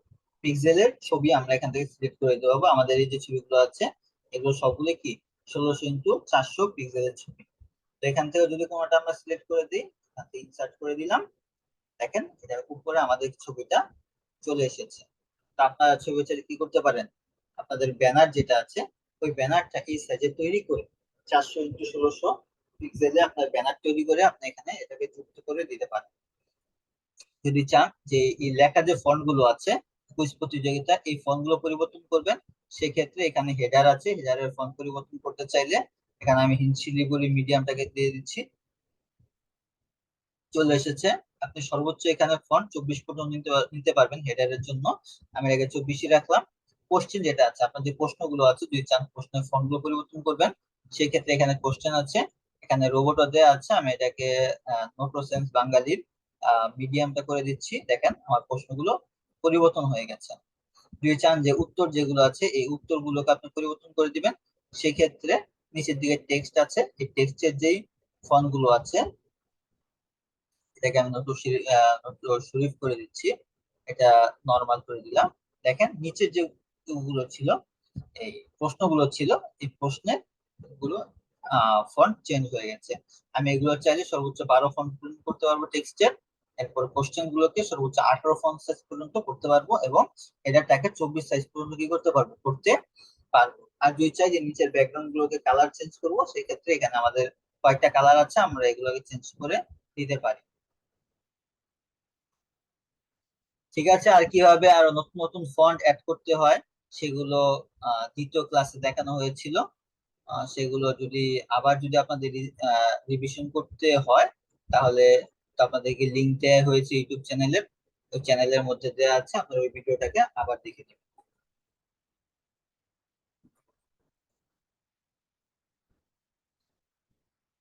পিক্সেলের ছবি আমরা এখান থেকে সিলেক্ট করে দিতে পারবো। আমাদের এই যে ছবিগুলো আছে, এগুলো সবগুলো কি 1600 × 400 পিক্সেলের ছবি। তো এখান থেকে যদি কোনোটা আমরা সিলেক্ট করে দিই, ইনসার্ট করে দিলাম, দেখেন এটা উপরে আমাদের ছবিটা চলে এসেছে। তো আপনারা ছবি চাইলে কি করতে পারেন, আপনাদের ব্যানার যেটা আছে, ওই ব্যানারটা এই সাইজে তৈরি করে 400 × 1600 পিক্সেলে আপনার ব্যানার তৈরি করে আপনি এখানে এটাকে যুক্ত করে দিতে পারেন। যদি চান যে এই লেখা যে ফন্ট গুলো আছে কুইজ প্রতিযোগিতা, এই ফন্ট গুলো পরিবর্তন করবেন, সেক্ষেত্রে এখানে হেডার আছে, হেডারের ফন্ট পরিবর্তন করতে চাইলে এখানে আমি হিন্দ মিডিয়ামটাকে দিয়ে দিচ্ছি, চলে এসেছে। আপনি সর্বোচ্চ এখানে ফন্ট 24 পর্যন্ত নিতে পারবেন হেডারের জন্য। আমি আগে 24ই রাখলাম। কোশ্চেন যেটা আছে, আপনার যে প্রশ্নগুলো আছে, যদি চান প্রশ্নের ফন্ট গুলো পরিবর্তন করবেন, সেই ক্ষেত্রে এখানে কোশ্চেন আছে, এখানে রোবটও দেওয়া আছে। আমি এটাকে নোটোসেন্স বাঙালির মিডিয়ামটা করে দিচ্ছি। দেখেন আমার প্রশ্নগুলো পরিবর্তন হয়ে গেছে। যদি চান যে উত্তর যেগুলো আছে, এই উত্তরগুলোকে আপনি পরিবর্তন করে দিবেন, সেক্ষেত্রে নিচের দিকে টেক্সট আছে, এই টেক্সটের যেই ফন্ট গুলো আছে, এটাকে আমি শরীফ করে দিচ্ছি, এটা নর্মাল করে দিলাম। দেখেন নিচের যে গুলো ছিল, এই প্রশ্নগুলো ছিল, এই প্রশ্নের গুলো ফন্ট চেঞ্জ হয়ে গেছে। আমি এগুলো চাইলে সর্বোচ্চ 12 ফন্ট পর্যন্ত করতে পারবো টেক্সটের। এরপর কোশ্চেন গুলোকে সর্বোচ্চ 18 ফন্ট সাইজ পর্যন্ত করতে পারবো, এবং এটাকে 24 সাইজ পর্যন্ত কি করতে পারবো, করতে পারবো। আর যদি চাই যে নিচের ব্যাকগ্রাউন্ড গুলোকে কালার চেঞ্জ করবো, সেই ক্ষেত্রে এখানে আমাদের কয়েকটা কালার আছে, আমরা এগুলোকে চেঞ্জ করে দিতে পারি। ঠিক আছে, আর কিভাবে আরো নতুন নতুন ফন্ট অ্যাড করতে হয় সেগুলো দ্বিতীয় ক্লাসে দেখানো হয়েছিল। সেগুলো যদি আবার যদি আপনাদের রিভিশন করতে হয়, তাহলে তো আপনাদেরকে লিংক দেওয়া হয়েছে ইউটিউব চ্যানেলের, ওই চ্যানেলের মধ্যে দেওয়া আছে, আপনারা ওই ভিডিওটাকে আবার দেখে নিন।